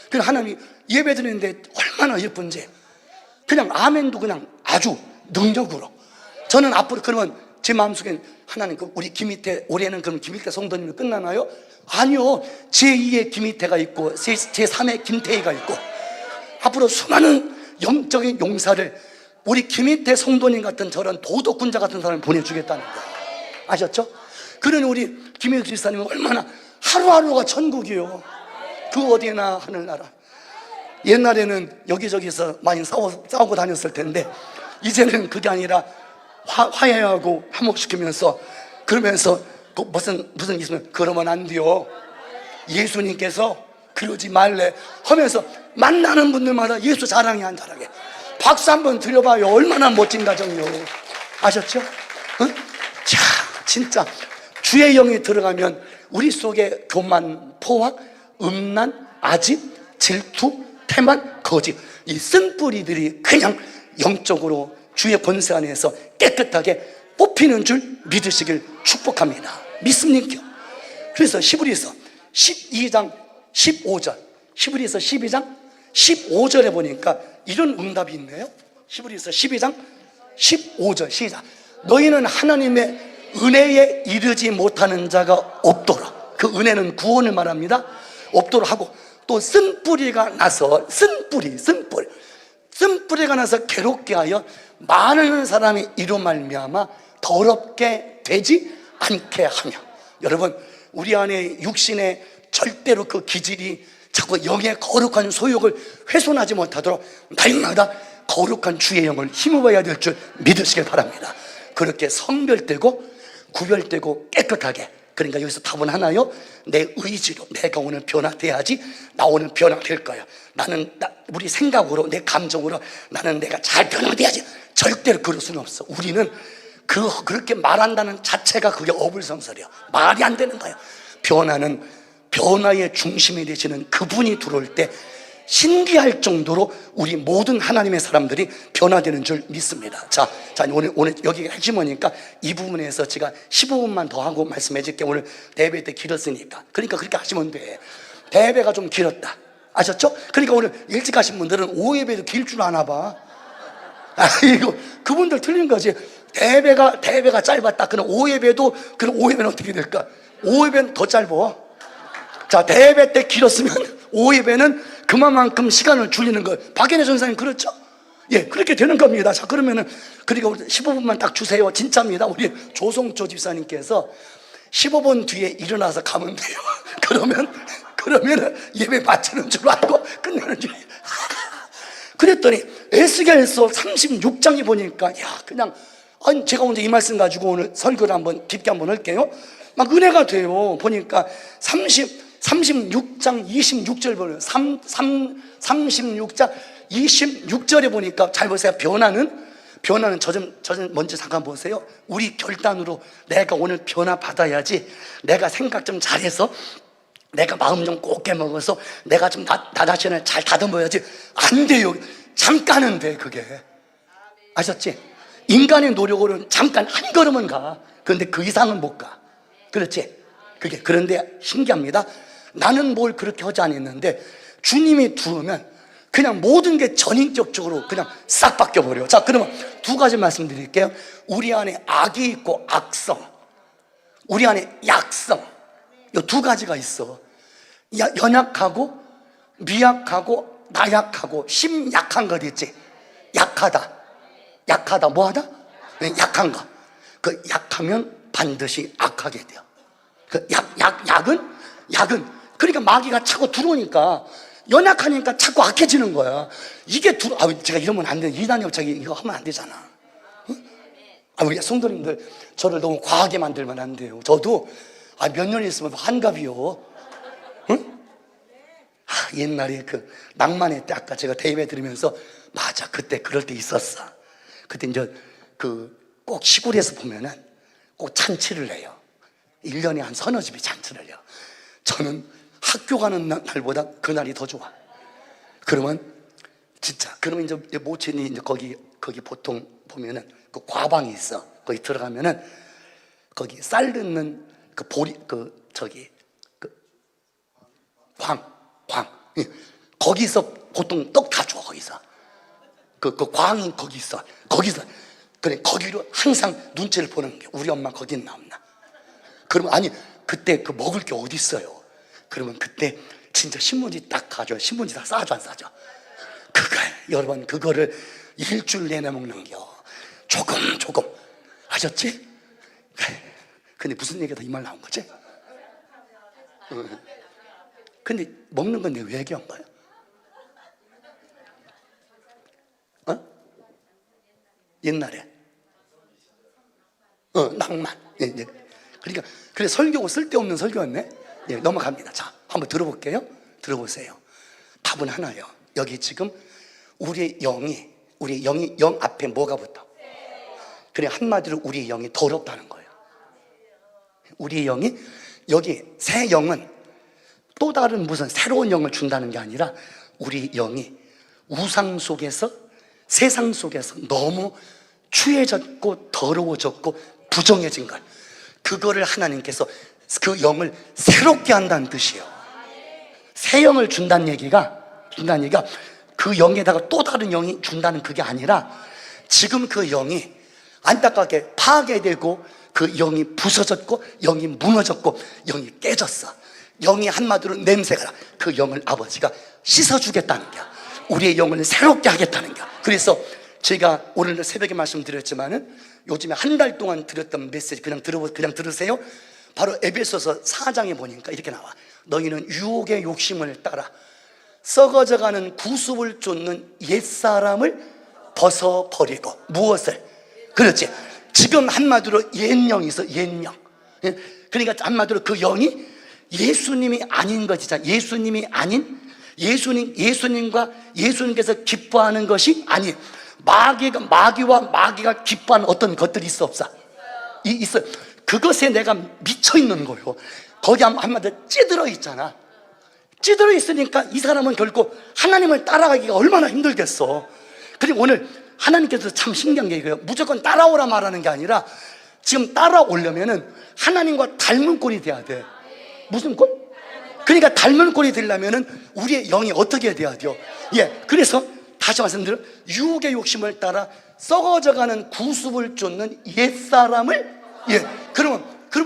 그냥 하나님이 예배 드리는데 얼마나 예쁜지 그냥 아멘도 그냥 아주 능력으로. 저는 앞으로 그러면 제 마음속엔 하나님, 우리 김희태 올해는 그럼 김희태 성도님이 끝나나요? 아니요, 제2의 김희태가 있고 제3의 김태희가 있고 앞으로 수많은 영적인 용사를, 우리 김희태 성도님 같은 저런 도덕군자 같은 사람을 보내주겠다는 거예요. 아셨죠? 그러니 우리 김희태 집사님은 얼마나 하루하루가 천국이요. 그 어디나 하늘나라. 옛날에는 여기저기서 많이 싸우고 다녔을 텐데 이제는 그게 아니라 화해하고 화목시키면서, 그러면서 무슨 있으면 그러면 안 돼요, 예수님께서 그러지 말래 하면서 만나는 분들마다 예수 자랑해, 안 자랑해. 박수 한번 드려봐요. 얼마나 멋진 가정요. 아셨죠? 응? 자, 진짜 주의 영이 들어가면 우리 속에 교만, 포악, 음란, 아집, 질투, 태만, 거짓, 이 쓴뿌리들이 그냥 영적으로 주의 권세 안에서 깨끗하게 뽑히는 줄 믿으시길 축복합니다. 믿습니까? 그래서 히브리서 12장 15절, 히브리서 12장 15절에 보니까 이런 응답이 있네요. 히브리서 12장 15절 시작. 너희는 하나님의 은혜에 이르지 못하는 자가 없도록, 그 은혜는 구원을 말합니다. 없도록 하고, 또 쓴뿌리가 나서 쓴뿌리가 나서 괴롭게 하여 많은 사람이 이로 말미암아 더럽게 되지 않게 하며. 여러분, 우리 안에 육신의 절대로 그 기질이 자꾸 영의 거룩한 소욕을 훼손하지 못하도록 날마다 거룩한 주의 영을 힘입어야 될 줄 믿으시길 바랍니다. 그렇게 성별되고 구별되고 깨끗하게. 그러니까 여기서 답은 하나요. 내 의지로 내가 오늘 변화돼야지. 나 오늘 변화될 거야. 우리 생각으로, 내 감정으로 나는 내가 잘 변화돼야지. 절대로 그럴 수는 없어. 우리는 그렇게 말한다는 자체가 그게 어불성설이야. 말이 안 되는 거야. 변화의 중심이 되시는 그분이 들어올 때 신기할 정도로 우리 모든 하나님의 사람들이 변화되는 줄 믿습니다. 자, 오늘 여기가 핵심이니까 이 부분에서 제가 15분만 더 하고 말씀해 줄게요. 오늘 대회 때 길었으니까. 그러니까 그렇게 하시면 돼. 대회가 좀 길었다. 아셨죠? 그러니까 오늘 일찍 가신 분들은 오예배도 길 줄 아나 봐. 이거 그분들 틀린 거지. 대회가 짧았다. 그럼 오예배도, 그럼 오예배는 어떻게 될까? 오예배는 더 짧아. 자, 대회 때 길었으면 오예배는 그만큼 시간을 줄이는 거. 박연혜 전사님 그렇죠? 예, 그렇게 되는 겁니다. 자, 그러면은, 그리고 15분만 딱 주세요. 진짜입니다. 우리 조성조 집사님께서 15분 뒤에 일어나서 가면 돼요. 그러면은 예배 마치는 줄 알고 끝내는 줄. 그랬더니 에스겔서 36장에 보니까, 야, 그냥, 아니, 제가 오늘 이 말씀 가지고 오늘 설교를 한번 깊게 한번 할게요. 막 은혜가 돼요. 보니까 36장 26절 보면 36장 26절에 보니까 잘 보세요. 변화는 변화는 저 좀 먼저 잠깐 보세요. 우리 결단으로 내가 오늘 변화 받아야지, 내가 생각 좀 잘해서, 내가 마음 좀 곱게 먹어서 내가 좀 나 자신을 잘 다듬어야지. 안 돼요. 잠깐은 돼. 그게 아셨지? 인간의 노력으로는 잠깐 한 걸음은 가. 그런데 그 이상은 못 가. 그렇지? 그게 그런데 신기합니다. 나는 뭘 그렇게 하지 않았는데 주님이 두으면 그냥 모든 게 전인격적으로 그냥 싹 바뀌어버려요. 자, 그러면 두 가지 말씀드릴게요. 우리 안에 악이 있고 악성, 우리 안에 약성, 이 두 가지가 있어. 연약하고 미약하고 나약하고 심약한 것 있지. 약하다 뭐하다? 약한 거. 그 약하면 반드시 악하게 돼요. 그 약은 그러니까 마귀가 자꾸 들어오니까, 연약하니까 자꾸 악해지는 거야. 이게 제가 이러면 안 돼. 이단이 갑자기 이거 하면 안 되잖아. 응? 우리 성도님들 저를 너무 과하게 만들면 안 돼요. 저도 몇 년 있으면 환갑이요. 응? 옛날에 그 낭만의 때, 아까 제가 대회 들으면서 맞아, 그때 그럴 때 있었어. 그때 이제 꼭 시골에서 보면은 꼭 잔치를 해요. 1년에 한 서너 집이 잔치를 해요. 저는 학교 가는 날보다 그날이 더 좋아. 그러면 이제 모친이 이제 거기 보통 보면은 그 과방이 있어. 거기 들어가면은 거기 쌀 넣는 그 보리, 광. 예. 거기서 보통 떡 다 줘. 거기서 그 광이 거기 있어. 거기서 그래, 거기로 항상 눈치를 보는 게, 우리 엄마 거기 있나 없나. 그러면 아니, 그때 그 먹을 게 어디 있어요. 그러면 그때 진짜 신문지 딱 가져. 신문지 다 싸줘, 안 싸줘? 여러분, 그거를 일주일 내내 먹는겨. 조금 아셨지? 근데 무슨 얘기가 더 이 말 나온 거지? 근데 먹는 건 내 얘기한 거야? 옛날에 낭만. 예. 그러니까 그래, 설교고 쓸데없는 설교였네. 예, 넘어갑니다. 자, 한번 들어볼게요. 들어보세요. 답은 하나예요. 여기 지금 우리 영이 영 앞에 뭐가 붙어? 그래, 한마디로 우리 영이 더럽다는 거예요. 우리 영이, 여기 새 영은 또 다른 무슨 새로운 영을 준다는 게 아니라, 우리 영이 우상 속에서, 세상 속에서 너무 추해졌고 더러워졌고 부정해진 것, 그거를 하나님께서 그 영을 새롭게 한다는 뜻이에요. 새 영을 준다는 얘기가 그 영에다가 또 다른 영이 준다는 그게 아니라, 지금 그 영이 안타깝게 파괴되고 그 영이 부서졌고 영이 무너졌고 영이 깨졌어. 영이 한마디로 냄새가 나. 그 영을 아버지가 씻어주겠다는 거야. 우리의 영을 새롭게 하겠다는 거야. 그래서 제가 오늘 새벽에 말씀드렸지만은 요즘에 한 달 동안 드렸던 메시지 그냥 들으세요. 바로 에베소서 4장에 보니까 이렇게 나와. 너희는 유혹의 욕심을 따라 썩어져가는 구습을 쫓는 옛사람을 벗어버리고. 무엇을? 그렇지. 지금 한마디로 옛영이 있어. 옛영. 그러니까 한마디로 그 영이 예수님이 아닌 것이잖아. 예수님이 아닌, 예수님과 예수님께서 기뻐하는 것이 아닌, 마귀가 기뻐하는 어떤 것들이 있어 없어? 있어요. 그것에 내가 미쳐 있는 거예요. 거기 한마디로 찌들어 있잖아. 찌들어 있으니까 이 사람은 결국 하나님을 따라가기가 얼마나 힘들겠어. 그리고 오늘 하나님께서 참 신기한 게 이거예요. 무조건 따라오라 말하는 게 아니라, 지금 따라오려면은 하나님과 닮은 꼴이 돼야 돼. 무슨 꼴? 그러니까 닮은 꼴이 되려면은 우리의 영이 어떻게 돼야 돼요? 예, 그래서 다시 말씀드려, 유혹의 욕심을 따라 썩어져가는 구습을 쫓는 옛사람을, 예, 그러면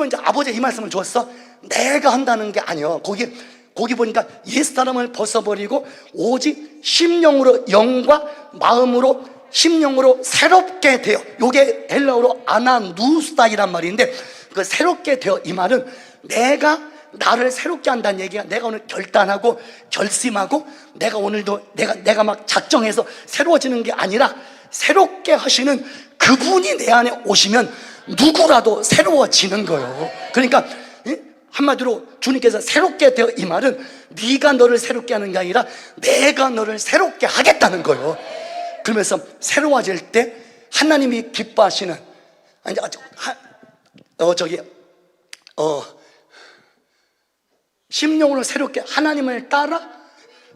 이제 아버지가 이 말씀을 줬어. 내가 한다는 게 아니야. 거기 보니까 옛사람을 벗어버리고 오직 심령으로, 영과 마음으로, 심령으로 새롭게 되어. 요게 헬라어로 아나누스타이란 말인데, 그 새롭게 되어, 이 말은 내가 나를 새롭게 한다는 얘기야. 내가 오늘 결단하고 결심하고 내가 오늘도 내가 막 작정해서 새로워지는 게 아니라, 새롭게 하시는 그분이 내 안에 오시면 누구라도 새로워지는 거예요. 그러니까 한마디로 주님께서 새롭게 되어, 이 말은 네가 너를 새롭게 하는 게 아니라 내가 너를 새롭게 하겠다는 거예요. 그러면서 새로워질 때 하나님이 기뻐하시는, 아니, 심령으로 새롭게 하나님을 따라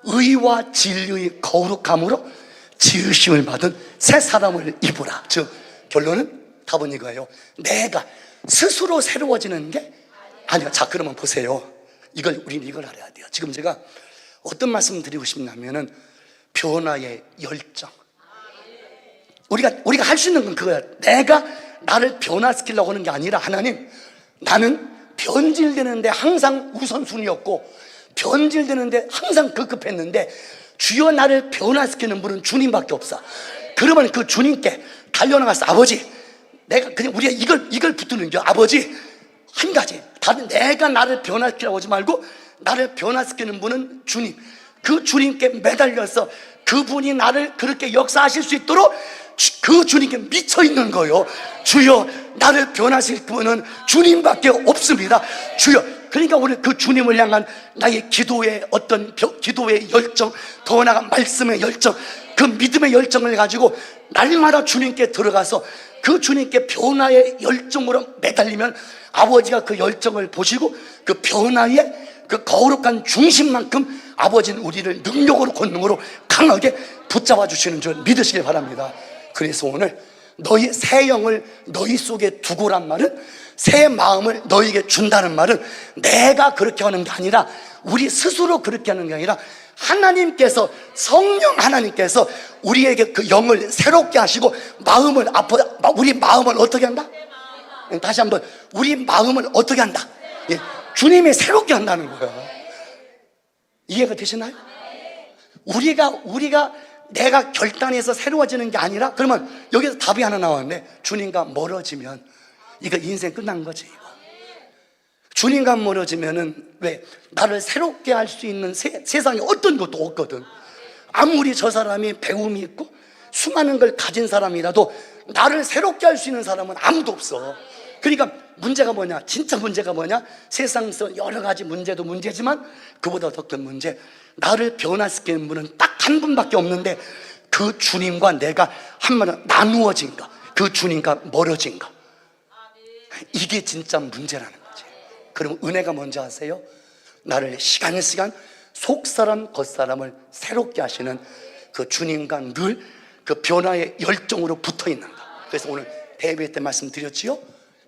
의와 진리의 거룩함으로 지으심을 받은 새 사람을 입으라. 즉 결론은 답은 이거예요. 내가 스스로 새로워지는 게 아니야. 자, 그러면 보세요. 우리는 이걸 알아야 돼요. 지금 제가 어떤 말씀을 드리고 싶냐면은 변화의 열정. 우리가 할 수 있는 건 그거야. 내가 나를 변화시키려고 하는 게 아니라, 하나님, 나는 변질되는데 항상 우선순위였고 변질되는데 항상 급급했는데 주여 나를 변화시키는 분은 주님밖에 없어. 그러면 그 주님께 달려나가서, 아버지, 내가 그냥 우리가 이걸 붙드는 게, 아버지, 한 가지, 다른 내가 나를 변화시키려고 하지 말고 나를 변화시키는 분은 주님. 그 주님께 매달려서 그분이 나를 그렇게 역사하실 수 있도록 그 주님께 미쳐 있는 거예요. 주여, 나를 변화시킬 분은 주님밖에 없습니다. 주여. 그러니까 오늘 그 주님을 향한 나의 기도의 기도의 열정, 더 나아가 말씀의 열정, 그 믿음의 열정을 가지고 날마다 주님께 들어가서 그 주님께 변화의 열정으로 매달리면 아버지가 그 열정을 보시고 그 변화의 그 거룩한 중심만큼 아버지는 우리를 능력으로 권능으로 강하게 붙잡아 주시는 줄 믿으시길 바랍니다. 그래서 오늘 너희 새 영을 너희 속에 두고란 말은, 새 마음을 너희에게 준다는 말은 내가 그렇게 하는 게 아니라, 우리 스스로 그렇게 하는 게 아니라 하나님께서, 성령 하나님께서 우리에게 그 영을 새롭게 하시고 우리 마음을 어떻게 한다? 다시 한번, 우리 마음을 어떻게 한다? 예, 주님이 새롭게 한다는 거예요. 이해가 되시나요? 우리가 내가 결단해서 새로워지는 게 아니라, 그러면 여기서 답이 하나 나왔네. 주님과 멀어지면 이거 인생 끝난 거지. 이거. 주님과 멀어지면은, 왜? 나를 새롭게 할 수 있는 세상에 어떤 것도 없거든. 아무리 저 사람이 배움이 있고 수많은 걸 가진 사람이라도 나를 새롭게 할 수 있는 사람은 아무도 없어. 그러니까 문제가 뭐냐? 진짜 문제가 뭐냐? 세상에서 여러 가지 문제도 문제지만 그보다 더 큰 문제, 나를 변화시키는 분은 딱 한 분밖에 없는데 그 주님과 내가 한마디로 나누어진가, 그 주님과 멀어진가, 이게 진짜 문제라는 거지. 그럼 은혜가 뭔지 아세요? 나를 시간 속사람 겉사람을 새롭게 하시는 그 주님과 늘 그 변화의 열정으로 붙어있는가. 그래서 오늘 대예배 때 말씀드렸지요.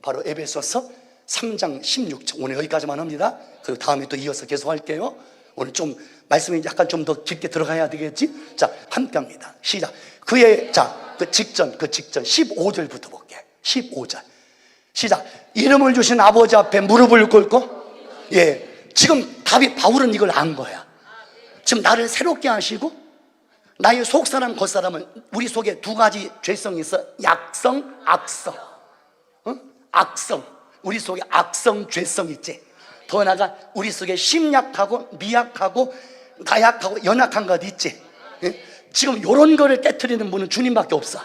바로 에베소서 3장 16절. 오늘 여기까지만 합니다. 그리고 다음에 또 이어서 계속 할게요. 오늘 좀 말씀이 약간 좀 더 깊게 들어가야 되겠지? 자, 함께 합니다. 시작. 그 직전 15절부터 볼게. 15절. 시작. 이름을 주신 아버지 앞에 무릎을 꿇고, 예, 지금 바울은 이걸 안 거야. 지금 나를 새롭게 하시고 나의 속사람 겉사람은, 우리 속에 두 가지 죄성이 있어. 약성, 악성. 악성, 우리 속에 악성 죄성 있지. 더 나아가 우리 속에 심약하고 미약하고 나약하고 연약한 것 있지. 지금 이런 거를 깨트리는 분은 주님밖에 없어.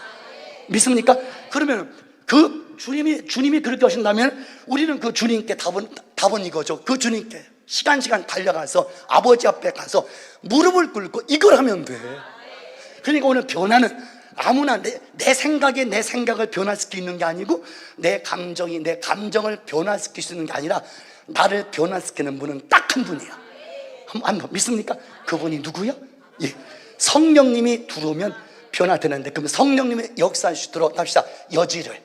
믿습니까? 그러면 그 주님이 그렇게 하신다면 우리는 그 주님께 답은 이거죠. 그 주님께 시간 달려가서 아버지 앞에 가서 무릎을 꿇고 이걸 하면 돼. 그러니까 오늘 변화는 아무나 내 생각을 변화시키는 게 아니고, 내 감정을 변화시킬 수 있는 게 아니라 나를 변화시키는 분은 딱 한 분이야. 한번 믿습니까? 그분이 누구요? 예, 성령님이 들어오면 변화되는데, 그럼 성령님의 역사할 수 있도록 합시다. 여지를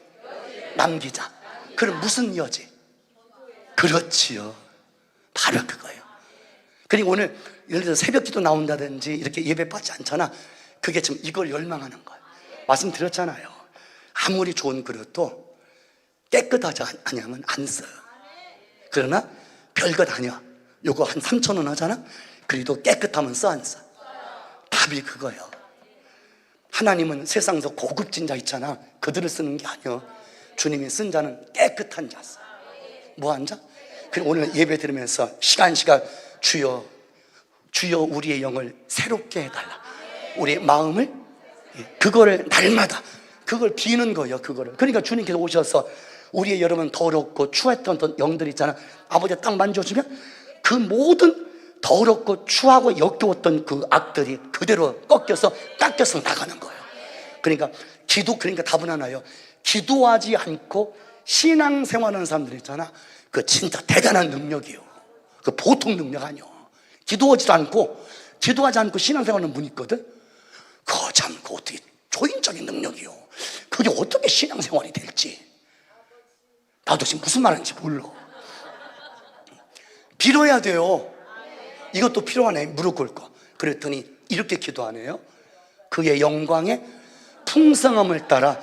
남기자. 그럼 무슨 여지? 그렇지요, 바로 그거예요. 그리고 오늘 예를 들어서 새벽기도 나온다든지 이렇게 예배 받지 않잖아. 그게 지금 이걸 열망하는 거예요. 말씀드렸잖아요. 아무리 좋은 그릇도 깨끗하지 않으면 안 써요. 그러나 별것 아니야. 요거 한 3,000원 하잖아. 그래도 깨끗하면 써, 안 써? 답이 그거예요. 하나님은 세상에서 고급진 자 있잖아. 그들을 쓰는 게 아니야. 주님이 쓴 자는 깨끗한 자 써. 뭐한 자? 그리고 오늘 예배 드리면서 시간 주여 우리의 영을 새롭게 해달라. 우리의 마음을, 그거를 날마다 그걸 비는 거예요. 그거를. 그러니까 주님께서 오셔서 우리의 여러분 더럽고 추했던 영들 있잖아. 아버지가 딱 만져주면 그 모든 더럽고 추하고 역겨웠던 그 악들이 그대로 깎여서 나가는 거예요. 그러니까 그러니까 답은 하나요. 기도하지 않고 신앙생활하는 사람들 있잖아. 그 진짜 대단한 능력이요. 그 보통 능력 아니요. 기도하지 않고 신앙생활하는 분 있거든. 그거 참, 그 어떻게 초인적인 능력이요. 그게 어떻게 신앙생활이 될지 나도 지금 무슨 말하는지 몰라. 빌어야 돼요. 이것도 필요하네. 무릎 꿇고. 그랬더니 이렇게 기도하네요. 그의 영광의 풍성함을 따라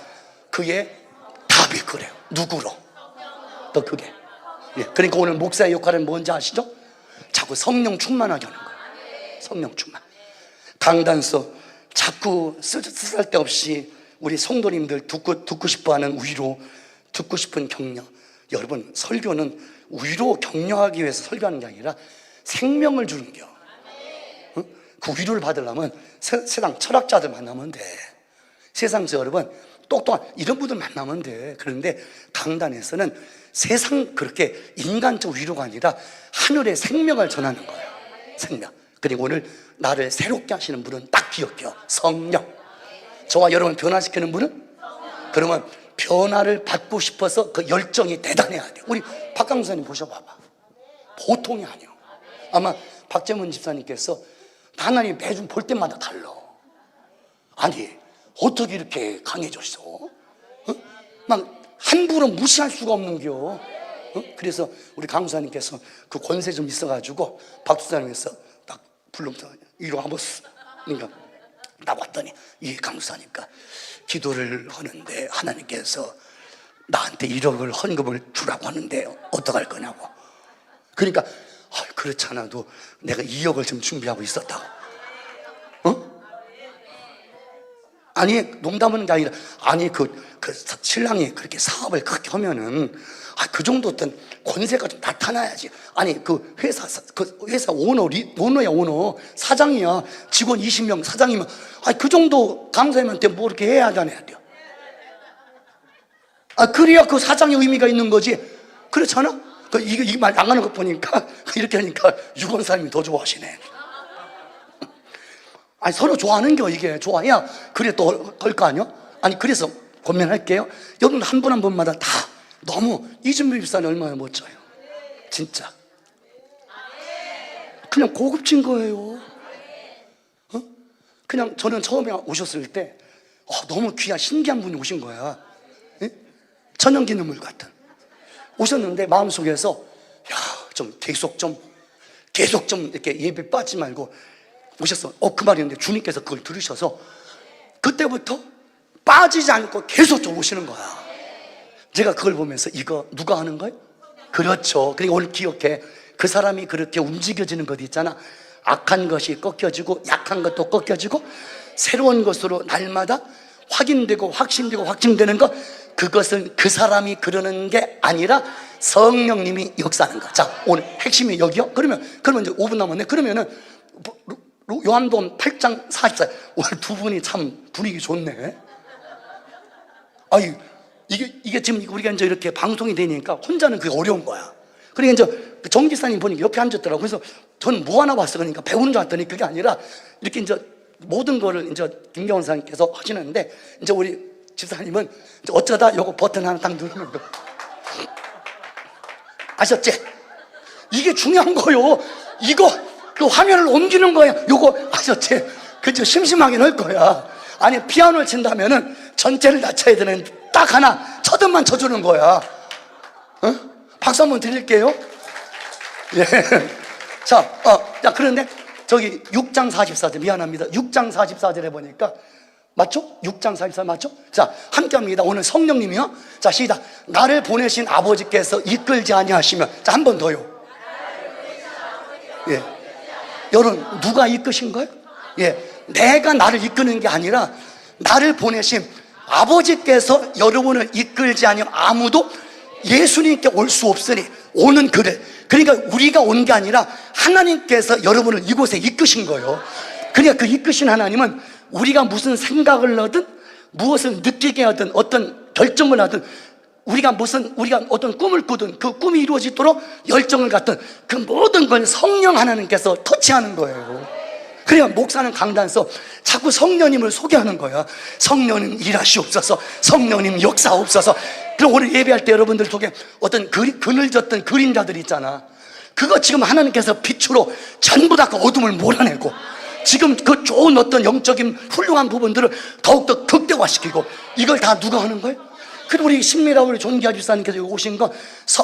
그의 답이 그래요. 누구로? 더 크게. 예, 그러니까 오늘 목사의 역할은 뭔지 아시죠? 자꾸 성령 충만하게 하는 거예요. 성령 충만. 강단서 자꾸 쓰잘데없이 우리 성도님들 듣고 싶어하는 위로, 듣고 싶은 격려. 여러분, 설교는 위로 격려하기 위해서 설교하는 게 아니라 생명을 주는 겨. 응? 그 위로를 받으려면 세상 철학자들 만나면 돼. 세상에서 여러분 똑똑한 이런 분들 만나면 돼. 그런데 강단에서는 세상 그렇게 인간적 위로가 아니라 하늘의 생명을 전하는 거예요. 생명. 그리고 오늘 나를 새롭게 하시는 분은 딱 기억해요. 성령. 저와 여러분 변화시키는 분은? 그러면 변화를 받고 싶어서 그 열정이 대단해야 돼요. 우리 박강수님 보셔봐봐. 보통이 아니에요. 아마 박재문 집사님께서 하나님 매주 볼 때마다 달라. 아니 어떻게 이렇게 강해졌어? 막 함부로 무시할 수가 없는겨. 그래서 우리 강수사님께서 그 권세 좀 있어가지고 박수사님께서 딱 불러서 이리 와보스. 그러니까 나 왔더니 이 강수사니까 기도를 하는데 하나님께서 나한테 1억을 헌금을 주라고 하는데 어떡할 거냐고. 그러니까 그렇잖아도 내가 2억을 지금 준비하고 있었다고. 아니 농담하는 게 아니라 아니 그 신랑이 그렇게 사업을 그렇게 하면은 그 정도 어떤 권세가 좀 나타나야지. 아니 그 회사 오너야 오너 사장이야. 직원 20명 사장이면 그 정도 강사님한테 뭐 이렇게 해야 하잖아요. 그래야 그 사장의 의미가 있는 거지. 그렇잖아. 이 말 나가는 거 보니까 이렇게 하니까 유권사님이 더 좋아하시네. 서로 좋아하는 거 이게 좋아해야 그래 또 걸 거 아니야? 아니 그래서 권면할게요. 여러분 한 분 한 분마다 다 너무 이준비 집사님 얼마나 멋져요. 진짜 그냥 고급진 거예요. 그냥 저는 처음에 오셨을 때 너무 귀한 신기한 분이 오신 거야. 천연기념물 같은 오셨는데 마음속에서 좀 계속 좀 이렇게 예배 빠지지 말고 오셨어. 그 말이었는데 주님께서 그걸 들으셔서 그때부터 빠지지 않고 계속 좀 오시는 거야. 제가 그걸 보면서 이거 누가 하는 거예요? 그렇죠. 그리고 오늘 기억해. 그 사람이 그렇게 움직여지는 것 있잖아. 악한 것이 꺾여지고 약한 것도 꺾여지고 새로운 것으로 날마다 확인되고 확신되고 확증되는 것, 그것은 그 사람이 그러는 게 아니라 성령님이 역사하는 거. 자, 오늘 핵심이 여기요? 그러면 이제 5분 남았네. 그러면은 요한복음 8장 44. 오늘 두 분이 참 분위기 좋네. 이게 지금 우리가 이제 이렇게 방송이 되니까 혼자는 그게 어려운 거야. 그러니까 이제 정 기사님 보니까 옆에 앉았더라고. 그래서 저는 뭐 하나 봤어. 그러니까 배우는 줄 알았더니 그게 아니라 이렇게 이제 모든 거를 이제 김경원 사님께서 하시는데 이제 우리 집사님은 이제 어쩌다 요거 버튼 하나 딱 누르는 거. 아셨지? 이게 중요한 거요. 이거 그 화면을 옮기는 거야. 요거 아셨지? 그죠? 심심하게 넣을 거야. 아니 피아노를 친다면은 전체를 다 쳐야 되는 딱 하나 쳐든만 쳐주는 거야. 박수 한번 드릴게요. 예. 자, 그런데 저기 6장 44절 미안합니다. 6장 44절에 보니까 맞죠? 6장 44 맞죠? 자, 함께 합니다. 오늘 성령님이요. 자, 시작. 나를 보내신 아버지께서 이끌지 아니하시면. 자, 한 번 더요. 예. 여러분 누가 이끄신 거예요? 예. 내가 나를 이끄는 게 아니라 나를 보내신 아버지께서 여러분을 이끌지 아니하면 아무도 예수님께 올 수 없으니 오는 그를. 그러니까 우리가 온 게 아니라 하나님께서 여러분을 이곳에 이끄신 거예요. 그러니까 그 이끄신 하나님은 우리가 무슨 생각을 하든 무엇을 느끼게 하든 어떤 결정을 하든 우리가 어떤 꿈을 꾸든 그 꿈이 이루어지도록 열정을 갖든 그 모든 걸 성령 하나님께서 터치하는 거예요. 그래야 목사는 강단서 자꾸 성령님을 소개하는 거야. 성령님 일하시옵소서, 성령님 역사옵소서. 그럼 오늘 예배할 때 여러분들 속에 어떤 그늘졌던 그림자들 있잖아. 그거 지금 하나님께서 빛으로 전부 다 그 어둠을 몰아내고 지금 그 좋은 어떤 영적인 훌륭한 부분들을 더욱더 극대화시키고, 이걸 다 누가 하는 거예요? 그리고 우리 신미라 우리 존귀한 집사님께서 여기 오신 거,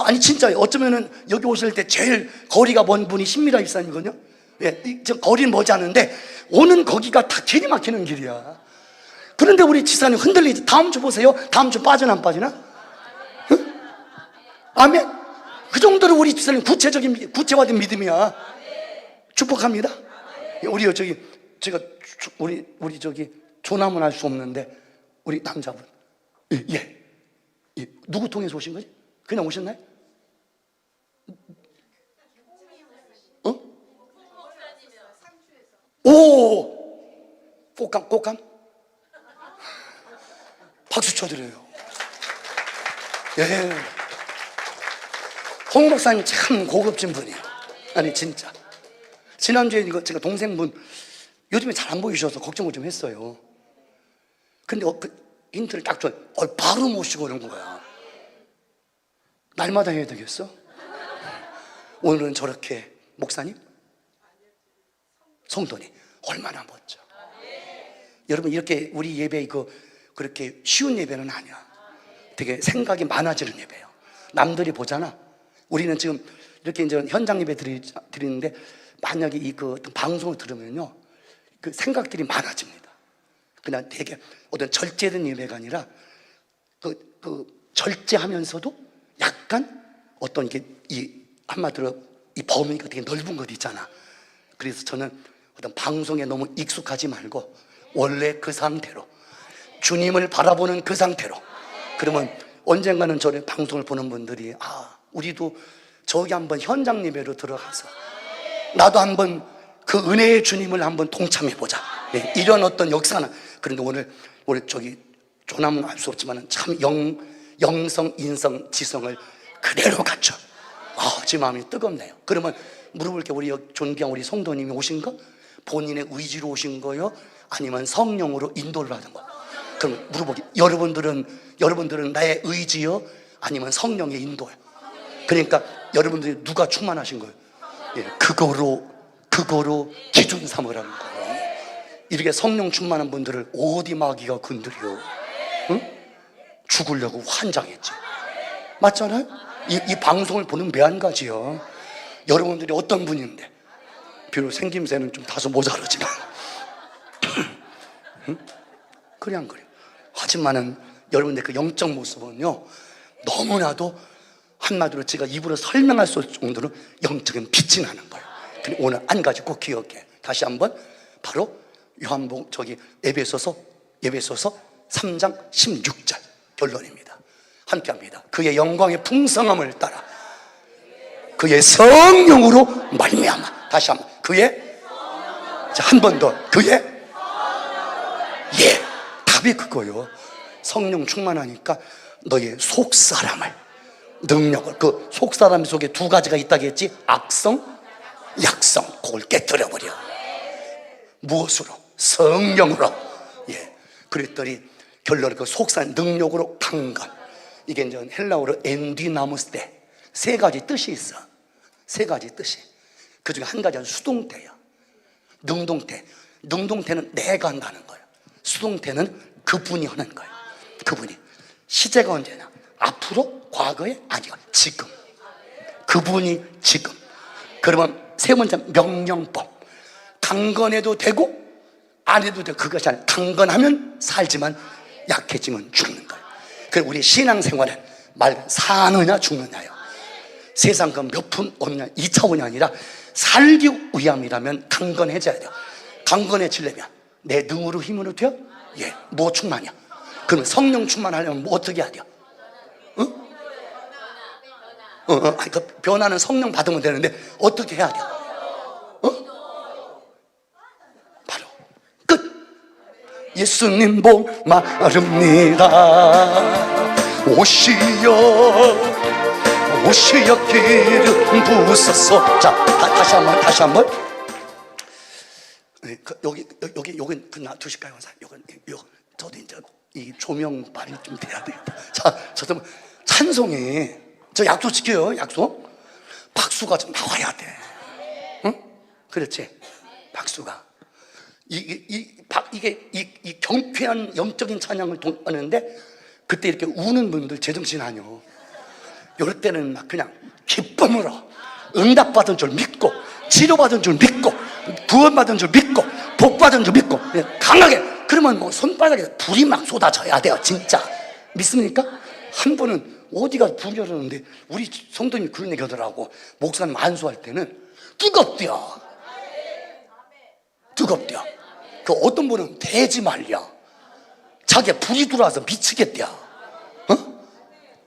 아니 진짜 어쩌면은 여기 오실 때 제일 거리가 먼 분이 신미라 집사님이거든요. 예, 저 거리는 머지 않은데 오는 거기가 다 길이 막히는 길이야. 그런데 우리 집사님 흔들리지. 다음 주 보세요. 다음 주 빠지나 안 빠지나? 응? 아멘. 그 정도로 우리 집사님 구체화된 믿음이야. 축복합니다. 우리 저기 제가 우리 저기 조남은 할 수 없는데 우리 남자분, 예. 누구 통해서 오신 거지? 그냥 오셨나요? 어? 오! 꽃감? 박수 쳐드려요. 예. 홍 목사님 참 고급진 분이에요. 아니 진짜. 지난주에 이거 제가 동생분 요즘에 잘 안 보이셔서 걱정을 좀 했어요. 근데 그 힌트를 딱 줘요. 바로 모시고 오는 거야. 날마다 해야 되겠어? 오늘은 저렇게 목사님? 성도님 얼마나 멋져. 여러분 이렇게 우리 예배 그렇게 쉬운 예배는 아니야. 되게 생각이 많아지는 예배예요. 남들이 보잖아. 우리는 지금 이렇게 이제 현장 예배 드리는데 만약에 어떤 방송을 들으면요, 그 생각들이 많아집니다. 그냥 되게 어떤 절제된 예배가 아니라 그 절제하면서도 약간 어떤 한마디로 이 범위가 되게 넓은 것 있잖아. 그래서 저는 어떤 방송에 너무 익숙하지 말고 원래 그 상태로 주님을 바라보는 그 상태로, 그러면 언젠가는 저를 방송을 보는 분들이 우리도 저기 한번 현장 예배로 들어가서 나도 한번 그 은혜의 주님을 한번 동참해보자, 이런 어떤 역사는. 그런데 오늘 저기 조남은 알 수 없지만 참 영성, 인성, 지성을 그대로 갖춰. 제 마음이 뜨겁네요. 그러면 물어볼게. 우리 존귀한 우리 성도님이 오신 거 본인의 의지로 오신 거요? 아니면 성령으로 인도를 받은 거? 그럼 물어보기. 여러분들은 나의 의지요? 아니면 성령의 인도요? 그러니까 여러분들이 누가 충만하신 거예요? 그거로 기준 삼으라는 거예요. 이렇게 성령 충만한 분들을 어디 마귀가 건드려? 응? 죽으려고 환장했지. 맞잖아요? 이 방송을 보는 매한가지요. 여러분들이 어떤 분인데, 비록 생김새는 좀 다소 모자르지만 응? 그래 안 그래? 하지만은 여러분들 그 영적 모습은요, 너무나도 한마디로 제가 입으로 설명할 수 없을 정도로 영적인 빛이 나는 거예요. 근데 오늘 한 가지 꼭 기억해. 다시 한번 바로 요한복음 에베소서 3장 16절 결론입니다. 함께합니다. 그의 영광의 풍성함을 따라 그의 성령으로 말미암아. 다시 한번 한 번 더 답이 그거요. 성령 충만하니까 너의 속사람을, 능력을, 그 속사람 속에 두 가지가 있다고 했지. 악성, 약성. 그걸 깨뜨려버려. 무엇으로? 성령으로. 그랬더니 결론은 그 속사람 능력으로 강건. 이게 이제 헬라어로 엔디나무스테. 세 가지 뜻이 있어. 세 가지 뜻이. 그 중에 한 가지는 수동태야. 능동태는 내가 한다는 거야. 수동태는 그분이 하는 거야. 그분이. 시제가 언제냐? 앞으로, 과거에, 아니야, 지금. 그분이 지금. 그러면 세 번째 명령법. 강건해도 되고 안 해도 되고, 그것이 아니라 강건하면 살지만 약해지면 죽는 거예요. 그리고 우리 신앙생활은 사느냐 죽느냐요. 세상 그 몇 푼 얻느냐 2차원이 아니라 살기 위함이라면 강건해져야 돼요. 강건해지려면 내 능으로 힘으로 돼요? 뭐 충만이야? 그러면 성령 충만하려면 뭐 어떻게 해야 돼요? 그 변화는 성령 받으면 되는데 어떻게 해야 돼요? 바로 끝. 예수님 복 마릅니다. 오시여 기름 부으소서. 자, 다시 한번 네, 여기 그 놔두실까요? 요건 저도 이제 이 조명발이 좀 돼야 되겠다. 자, 저도 찬송에 저 약속 지켜요. 약속. 박수가 좀 나와야 돼. 응? 그렇지? 박수가. 이게 경쾌한 영적인 찬양을 하는데 그때 이렇게 우는 분들 제정신 아니요. 이럴 때는 막 그냥 기쁨으로 응답받은 줄 믿고 치료받은 줄 믿고 구원받은 줄 믿고 복받은 줄 믿고 강하게. 그러면 뭐 손바닥에 불이 막 쏟아져야 돼요. 진짜 믿습니까? 한 분은 어디가 불이 흐르는데 우리 성도님이 그런 얘기 하더라고. 목사님 안수할 때는 뜨겁대요. 뜨겁대요. 그 어떤 분은 대지 말랴. 자기가 불이 들어와서 미치겠대요.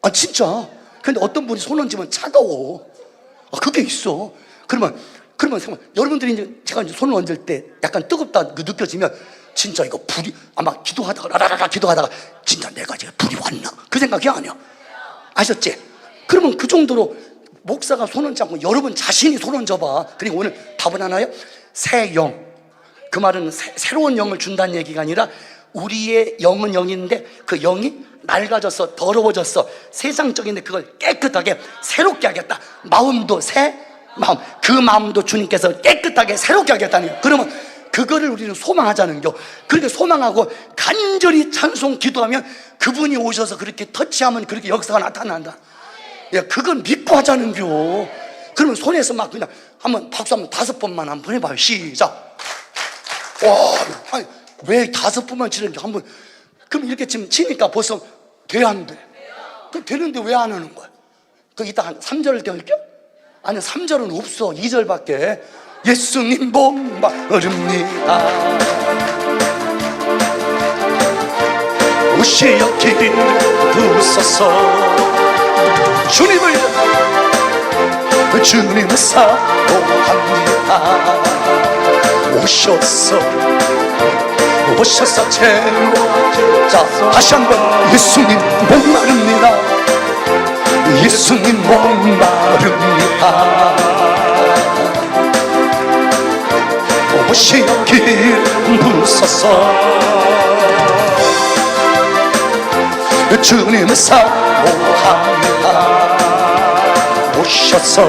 아 진짜. 근데 어떤 분이 손 얹으면 차가워. 그게 있어. 그러면 잠깐만, 여러분들이 이제 제가 이제 손을 얹을 때 약간 뜨겁다 느껴지면 진짜 이거 불이 아마 기도하다가 라라라 기도하다가 진짜 내가 이제 불이 왔나 그 생각이 아니야. 아셨지? 그러면 그 정도로 목사가 손 얹지 않고 여러분 자신이 손 얹어봐. 그리고 오늘 답은 하나요? 새 영. 그 말은 새로운 영을 준다는 얘기가 아니라 우리의 영은 영인데 그 영이 낡아져서 더러워졌어. 세상적인데 그걸 깨끗하게 새롭게 하겠다. 마음도 새 마음. 그 마음도 주님께서 깨끗하게 새롭게 하겠다는 거예요. 그러면 그거를 우리는 소망하자는 거. 그렇게 소망하고 간절히 찬송 기도하면 그분이 오셔서 그렇게 터치하면 그렇게 역사가 나타난다. 야, 그건 믿고 하자는 거. 그러면 손에서 막 그냥 한번 박수 한번 5번만 한번 해봐요. 시작. 와, 아니, 왜 5번만 치는 게 한번. 그럼 이렇게 지금 치니까 벌써 돼, 안 돼? 그럼 되는데 왜 안 하는 거야? 그 이따 한 3절을 떼올게? 아니 3절은 없어. 2절밖에. 예수님 목마릅니다. 오시어 길 부소서. 주님을 사모합니다. 오셔서 채워. 자, 다시 한번. 예수님 목마릅니다. 예수님 목마릅니다. 오시어 길 부소서. 주님을 사모합니다. 오셔서.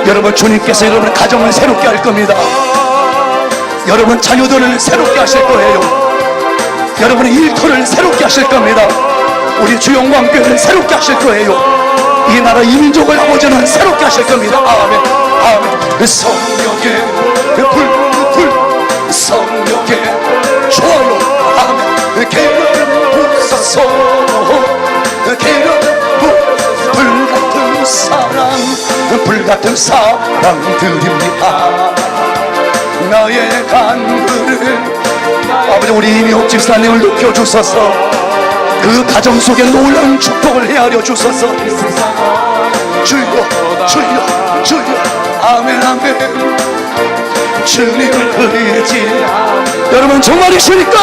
여러분 주님께서 여러분 가정을 새롭게 할 겁니다. 여러분 자녀들을 새롭게 하실 거예요. 여러분의 일터를 새롭게 하실 겁니다. 우리 주영광교회를 새롭게 하실 거예요. 이 나라 이 민족을 아버지는 새롭게 하실 겁니다. 아멘. 아멘. 성령의 불 성령의 좋아요. 아멘. 기름 부으소서. 기름 불같은 사랑 드립니다. 나의 간구를 아버지 우리 이미옥 집사님을 높여주소서. 그 가정 속에 놀라운 축복을 헤아려 주소서. 주여 주여 주여. 아멘 아멘. 주님을 의지. 여러분 정말이십니까?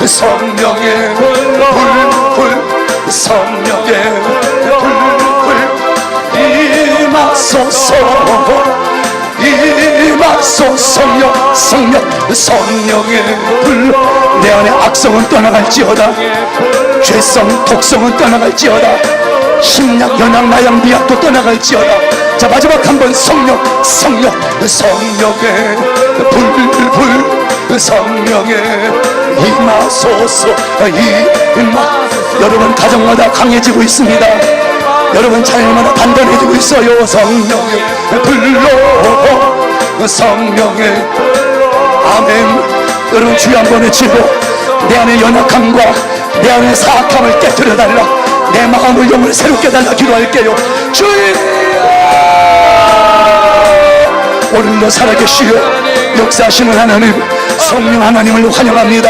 성령의 불 성령의 불 임하소서. 성령의 불. 내 안에 악성은 떠나갈지어다. 죄성 독성은 떠나갈지어다. 심약 연약 마약 미약도 떠나갈지어다. 자 마지막 한번 성령의 불 성령의 임하소서. 여러분 가정마다 강해지고 있습니다. 여러분 자녀마다 단단해지고 있어요. 성령의 불로 성령의 아멘. 여러분 주여 한번 외치고 내 안의 연약함과 내 안의 사악함을 깨뜨려달라. 내 마음을 영을 새롭게 달라 기도할게요. 주여 오늘도 살아계시오 역사하시는 하나님, 성령 하나님을 환영합니다.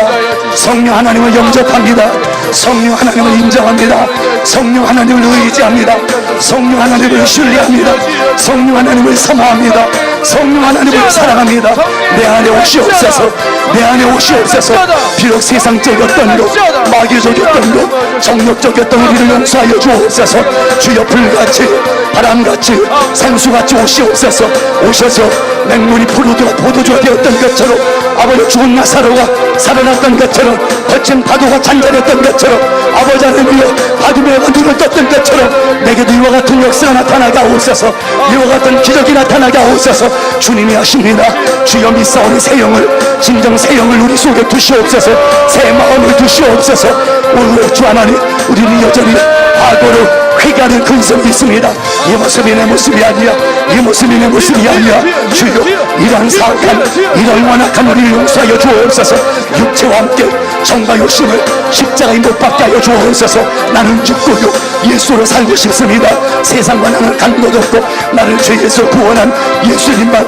성령 하나님을 영접합니다. 성령 하나님을 인정합니다. 성령 하나님을 의지합니다. 성령 하나님을 신뢰합니다. 성령 하나님을 사모합니다. 성령 하나님을 사랑합니다. 내 안에 오시옵소서. 내 안에 오시옵소서. 비록 세상적이었던 것, 마귀적이었던 것, 정욕적이었던 우리를 용서하여 주옵소서. 주여 불같이 바람같이 생수같이 오시옵소서. 오셔서 맹물이 포도주가 되었던 것처럼, 아버지 죽은 나사로가 살아났던 것처럼, 거친 파도가 잔잔했던 것처럼, 아버지 하나님이여 바디메가 눈을 떴던 것처럼 내게도 이와 같은 역사가 나타나게 하옵소서. 이와 같은 기적이 나타나게 하옵소서. 주님이 하십니다. 주여 믿사오니 새 영을, 진정 새 영을 우리 속에 두시옵소서. 새 마음을 두시옵소서. 오늘 주 하나님, 우리는 여전히 과거로 회개하는 근성이 있습니다. 이 모습이 내 모습이 아니야. 이 모습이 내 모습이 아니야. 주여 이러한 사악한, 이러한 완악한 우리를 용서하여 주옵소서. 육체와 함께 정과 욕심을 십자가에 못 박게 하여 주옵소서. 나는 죽고요 예수로 살고 싶습니다. 세상과 나는 간 것 없고 나를 죄에서 구원한 예수님만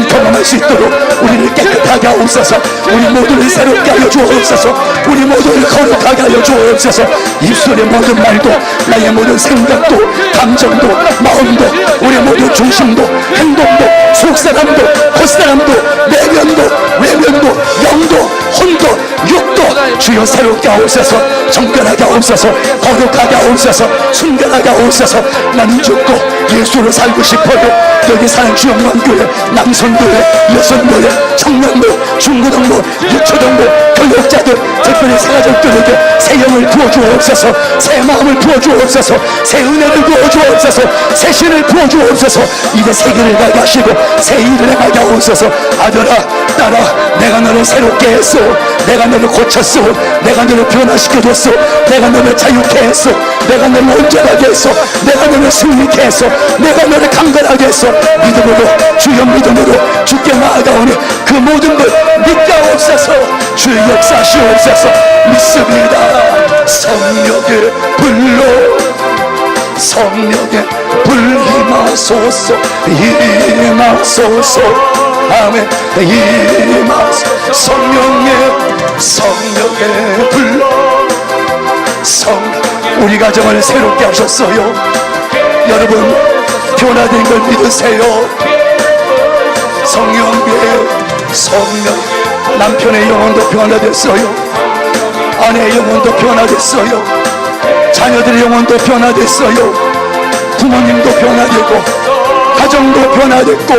경험할 수 있도록 우리를 깨끗하게 하옵소서. 우리 모두를 새롭게 하여 주옵소서. 우리 모두를 거룩하게 하여 주옵소서. 입술의 모든 말도, 나의 모든 생각도, 감정도, 마음도, 우리 모든 중심도, 행동도, 속사람도, 겉사람도, 내면도, 외면도, 영도, 혼도, 육도 주여 새롭게 하옵소서. 정결하게 하옵소서. 거룩하게 하옵소서. 순결하게 하옵소서. 나는 죽고 예수로 살고 싶어요. 여기 사는 주영광교회, 남성교회, 여성교회, 청년부, 중고등부, 유초등부, 교육자들, 특별히 새가족들에게 새 영을 부어주옵소서. 새 마음을 부어주옵소서. 새 은혜를 부어주옵소서. 새 신을 부어주옵소서. 이제 새 길을 가게 하시고 새 일을 행하게 하옵소서. 아들아 딸아, 내가 너를 새롭게 했소. 내가 너를 고쳤소. 내가 너를 변화시켜줬소. 내가 너를 자유케 했소. 내가 너를 온전하게 했소. 내가 너를 승리케 했소. 내가 너를 강건하게 했소. 믿음으로, 주여 믿음으로 주께 나아가오니 그 모든 걸 믿게 하옵소서. 주의 역사하시옵소서. 믿습니다. 성령의 불로, 성령의 불 임하소서. 임하소서. 아멘. 임하소서. 성령의 불, 우리 가정을 새롭게 하셨어요. 여러분 변화된 걸 믿으세요. 성령, 남편의 영혼도 변화됐어요. 아내의 영혼도 변화됐어요. 자녀들의 영혼도 변화됐어요. 부모님도 변화되고, 가정도 변화됐고,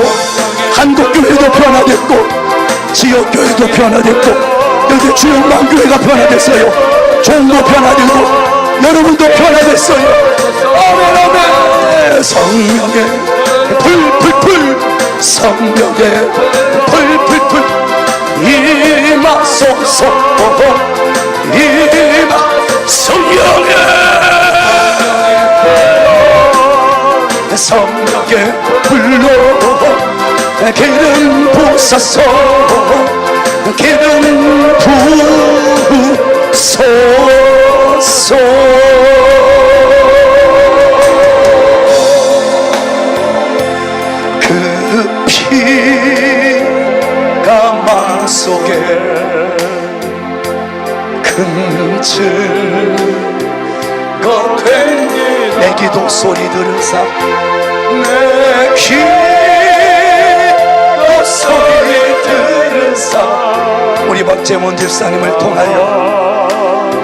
한국교회도 변화됐고, 지역교회도 변화됐고, 여기 주영광교회가 변화됐어요. 종도 변화되고, 여러분도 변화됐어요. 아멘 아멘. 성령의 불, 성령의 불 임하소서. 성령의 불로 기름 부으소서. 기름 부으소서. 그 피가 마 속에 큰 증거 된 내 기도 소리 들으사, 내 기도 소리 들으사. 우리 박재문 집사님을 통하여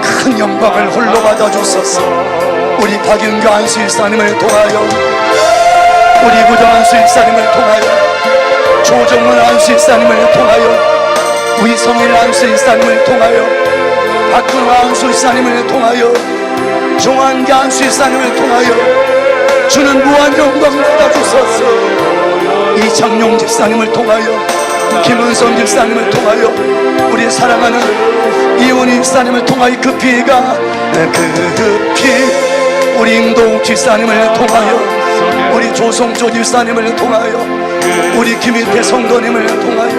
큰 영광을 홀로 받아주소서. 우리 박윤교 안수 일사님을 통하여, 우리 구정 안수 일사님을 통하여, 조정문 안수 일사님을 통하여, 위성일 안수 일사님을 통하여, 박근호 안수 일사님을 통하여, 종한기 안수 일사님을 통하여 주는 무한 영광 받아주소서. 이창용 집사님을 통하여, 김은선 집사님을 통하여, 우리 사랑하는 이원희 집사님을 통하여 그 피가, 그 피, 우리 임동욱 집사님을 통하여, 우리 조성조 집사님을 통하여, 우리 김일태 성도님을 통하여,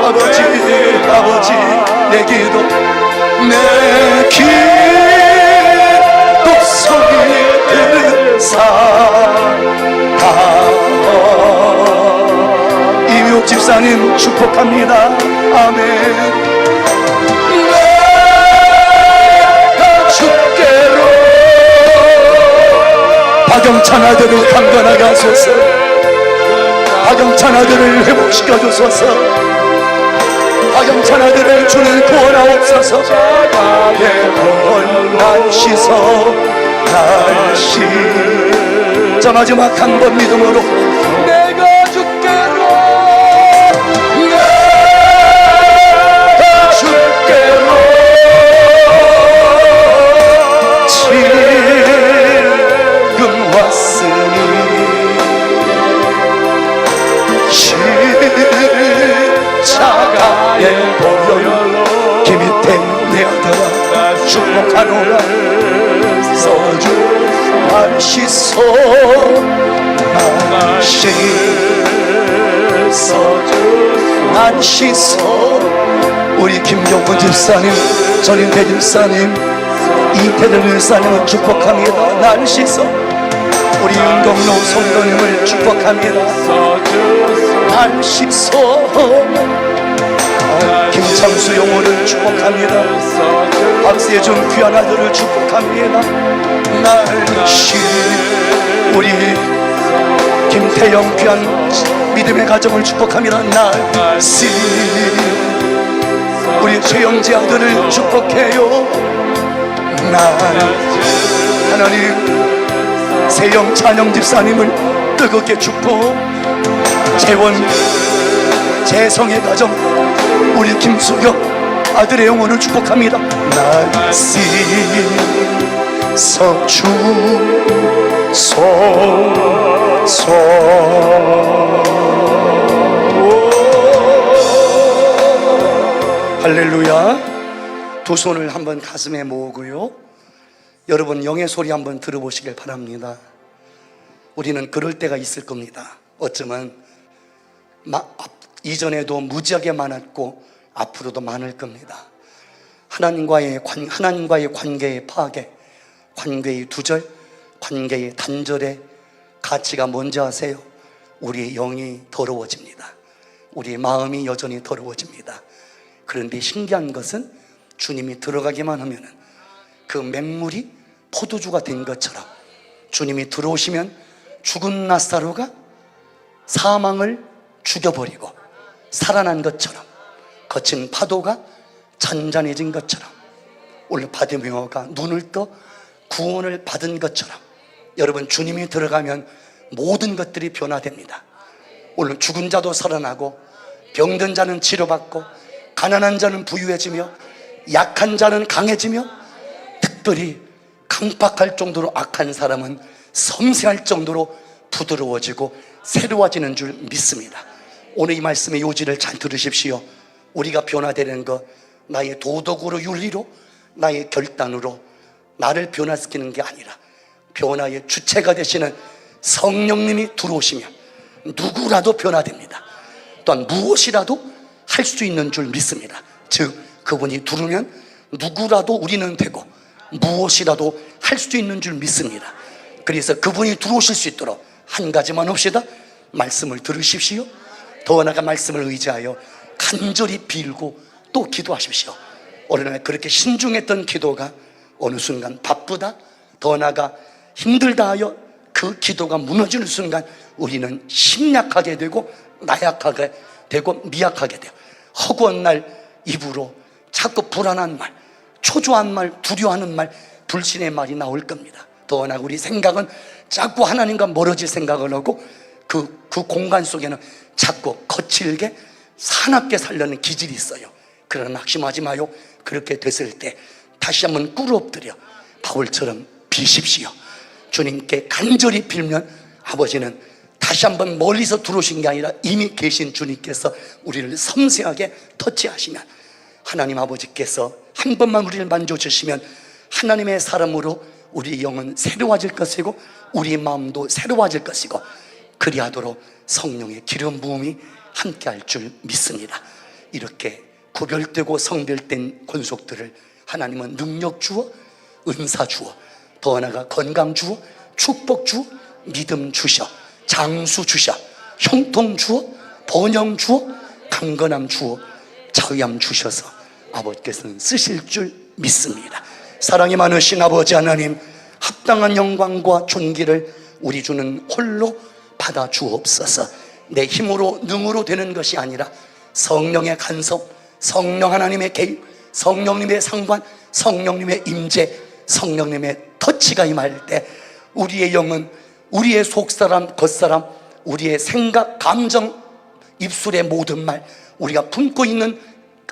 아버지 내 기도, 내 기도 소리 들으사. 이묘 집사님 축복합니다. 아멘. 내가 주께로 박영찬 아들을 강건하게 하소서. 박영찬 아들을 회복시켜 주소서. 박영찬 아들을 주는 구원하옵소서. 날 씻어 날 씻어. 자, 마지막 한 번 믿음으로 내가 죽게로 내가 죽게로 지금 왔으니 십자가의 보혈로 기 밑에 내 아들아 축복하노라. 서주 날 씻어 날 씻어 날 씻어. 우리 김경훈 집사님, 전인태 집사님, 이태들 집사님을 축복합니다. 날 씻어. 우리 윤경로 성도님을 축복합니다. 날 씻어. 김창수 영호를 축복합니다. 박세준 귀한 아들을 축복합니다. 날 씻어. 우리 김태영 귀한 믿음의 가정을 축복합니다. 날 씻어. 우리 최영재 아들을 축복해요. 날 하나님 세영 찬영 집사님을 뜨겁게 축복. 재원 재성의 가정 우리 김수경 아들의 영혼을 축복합니다. 날 씻어 주소서. 할렐루야. 두 손을 한번 가슴에 모으고요, 여러분 영의 소리 한번 들어보시길 바랍니다. 우리는 그럴 때가 있을 겁니다. 어쩌면 이전에도 무지하게 많았고 앞으로도 많을 겁니다. 하나님과의 관계의 파괴, 관계의 두절, 관계의 단절의 가치가 뭔지 아세요? 우리의 영이 더러워집니다. 우리의 마음이 여전히 더러워집니다. 그런데 신기한 것은 주님이 들어가기만 하면 그 맹물이 포도주가 된 것처럼, 주님이 들어오시면 죽은 나사로가 사망을 죽여버리고 살아난 것처럼, 거친 파도가 잔잔해진 것처럼, 오늘 바디메오가 눈을 떠 구원을 받은 것처럼, 여러분 주님이 들어가면 모든 것들이 변화됩니다. 오늘 죽은 자도 살아나고, 병든 자는 치료받고, 가난한 자는 부유해지며, 약한 자는 강해지며, 특별히 강박할 정도로 악한 사람은 섬세할 정도로 부드러워지고 새로워지는 줄 믿습니다. 오늘 이 말씀의 요지를 잘 들으십시오. 우리가 변화되는 것, 나의 도덕으로, 윤리로, 나의 결단으로 나를 변화시키는 게 아니라 변화의 주체가 되시는 성령님이 들어오시면 누구라도 변화됩니다. 또한 무엇이라도 할 수 있는 줄 믿습니다. 즉 그분이 들어오면 누구라도 우리는 되고 무엇이라도 할 수 있는 줄 믿습니다. 그래서 그분이 들어오실 수 있도록 한 가지만 합시다. 말씀을 들으십시오. 더 나아가 말씀을 의지하여 간절히 빌고 또 기도하십시오. 오늘날 그렇게 신중했던 기도가 어느 순간 바쁘다, 더 나아가 힘들다 하여 그 기도가 무너지는 순간 우리는 심약하게 되고 나약하게 되고 미약하게 돼요. 허구한 날 입으로 자꾸 불안한 말, 초조한 말, 두려워하는 말, 불신의 말이 나올 겁니다. 더 나아가 우리 생각은 자꾸 하나님과 멀어질 생각을 하고 그 공간 속에는 자꾸 거칠게 사납게 살려는 기질이 있어요. 그러나 낙심하지 마요. 그렇게 됐을 때 다시 한번 꿇어 엎드려 바울처럼 비십시오. 주님께 간절히 빌면 아버지는 다시 한번 멀리서 들어오신 게 아니라 이미 계신 주님께서 우리를 섬세하게 터치하시면, 하나님 아버지께서 한 번만 우리를 만져주시면 하나님의 사람으로 우리 영은 새로워질 것이고 우리 마음도 새로워질 것이고, 그리하도록 성령의 기름 부음이 함께할 줄 믿습니다. 이렇게 구별되고 성별된 권속들을 하나님은 능력 주어, 은사 주어, 더 나아가 건강 주어, 축복 주어, 믿음 주셔, 장수 주셔, 형통 주어, 번영 주어, 강건함 주어, 자유함 주셔서 아버지께서는 쓰실 줄 믿습니다. 사랑이 많으신 아버지 하나님, 합당한 영광과 존귀를 우리 주는 홀로 받아 주옵소서. 내 힘으로 능으로 되는 것이 아니라 성령의 간섭, 성령 하나님의 개입, 성령님의 상관, 성령님의 임재, 성령님의 터치가 임할 때 우리의 영은, 우리의 속사람, 겉사람, 우리의 생각, 감정, 입술의 모든 말, 우리가 품고 있는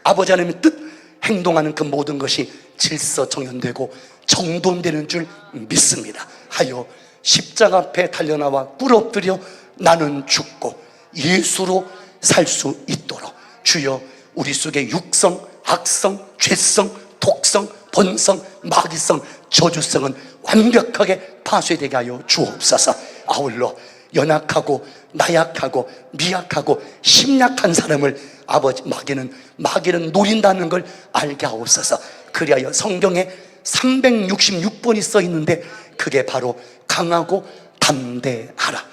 아버지 하나님의 뜻, 행동하는 그 모든 것이 질서 정연되고 정돈되는 줄 믿습니다. 하여 십자가 앞에 달려나와 꿇어엎드려 나는 죽고 예수로 살 수 있도록 주여 우리 속의 육성, 악성, 죄성, 독성, 번성, 마귀성, 저주성은 완벽하게 파쇄되게 하여 주옵소서. 아울러 연약하고 나약하고 미약하고 심약한 사람을 아버지 마귀는 노린다는 걸 알게 하옵소서. 그리하여 성경에 366번이 써 있는데 그게 바로 강하고 담대하라.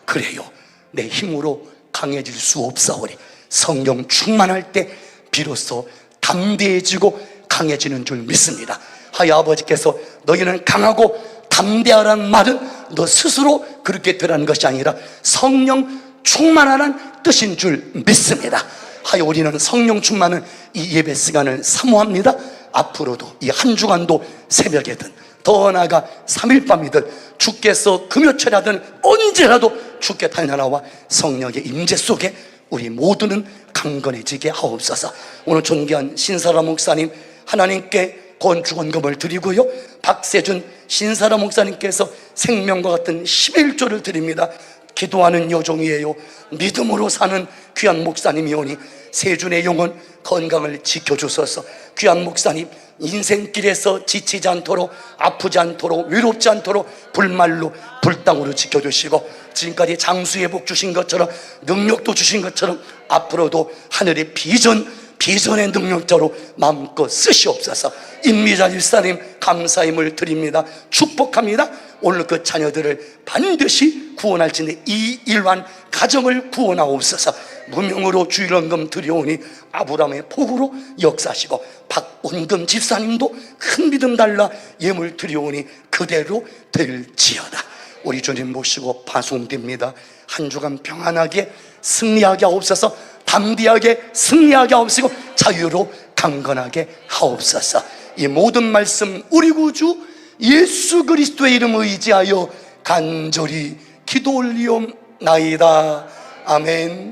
그래요, 내 힘으로 강해질 수 없사오니 성령 충만할 때 비로소 담대해지고 강해지는 줄 믿습니다. 하여 아버지께서 너희는 강하고 담대하라는 말은 너 스스로 그렇게 되라는 것이 아니라 성령 충만하라는 뜻인 줄 믿습니다. 하여 우리는 성령 충만은 이 예배 시간을 사모합니다. 앞으로도 이 한 주간도 새벽에든 더 나아가 3일 밤이든 주께서 금요철이든 언제라도 주께 달려나와 성령의 임재 속에 우리 모두는 강건해지게 하옵소서. 오늘 존귀한 신사라 목사님 하나님께 건축원금을 드리고요, 박세준 신사라 목사님께서 생명과 같은 11조를 드립니다. 기도하는 여종이에요. 믿음으로 사는 귀한 목사님이오니 세준의 영혼 건강을 지켜주소서. 귀한 목사님 인생길에서 지치지 않도록, 아프지 않도록, 외롭지 않도록 불말로 불땅으로 지켜주시고 지금까지 장수의 복 주신 것처럼 능력도 주신 것처럼 앞으로도 하늘의 비전의 능력자로 마음껏 쓰시옵소서. 임미자 집사님 감사임을 드립니다. 축복합니다. 오늘 그 자녀들을 반드시 구원할지니 이 일환 가정을 구원하옵소서. 무명으로 주일원금 드려오니 아브라함의 복으로 역사하시고 박원금 집사님도 큰 믿음 달라 예물 드려오니 그대로 될지어다. 우리 주님 모시고 파송됩니다. 한 주간 평안하게 승리하게 하옵소서. 담대하게 승리하게 하옵시고 자유로 강건하게 하옵소서. 이 모든 말씀 우리 구주 예수 그리스도의 이름 의지하여 간절히 기도 올리옵나이다. 아멘.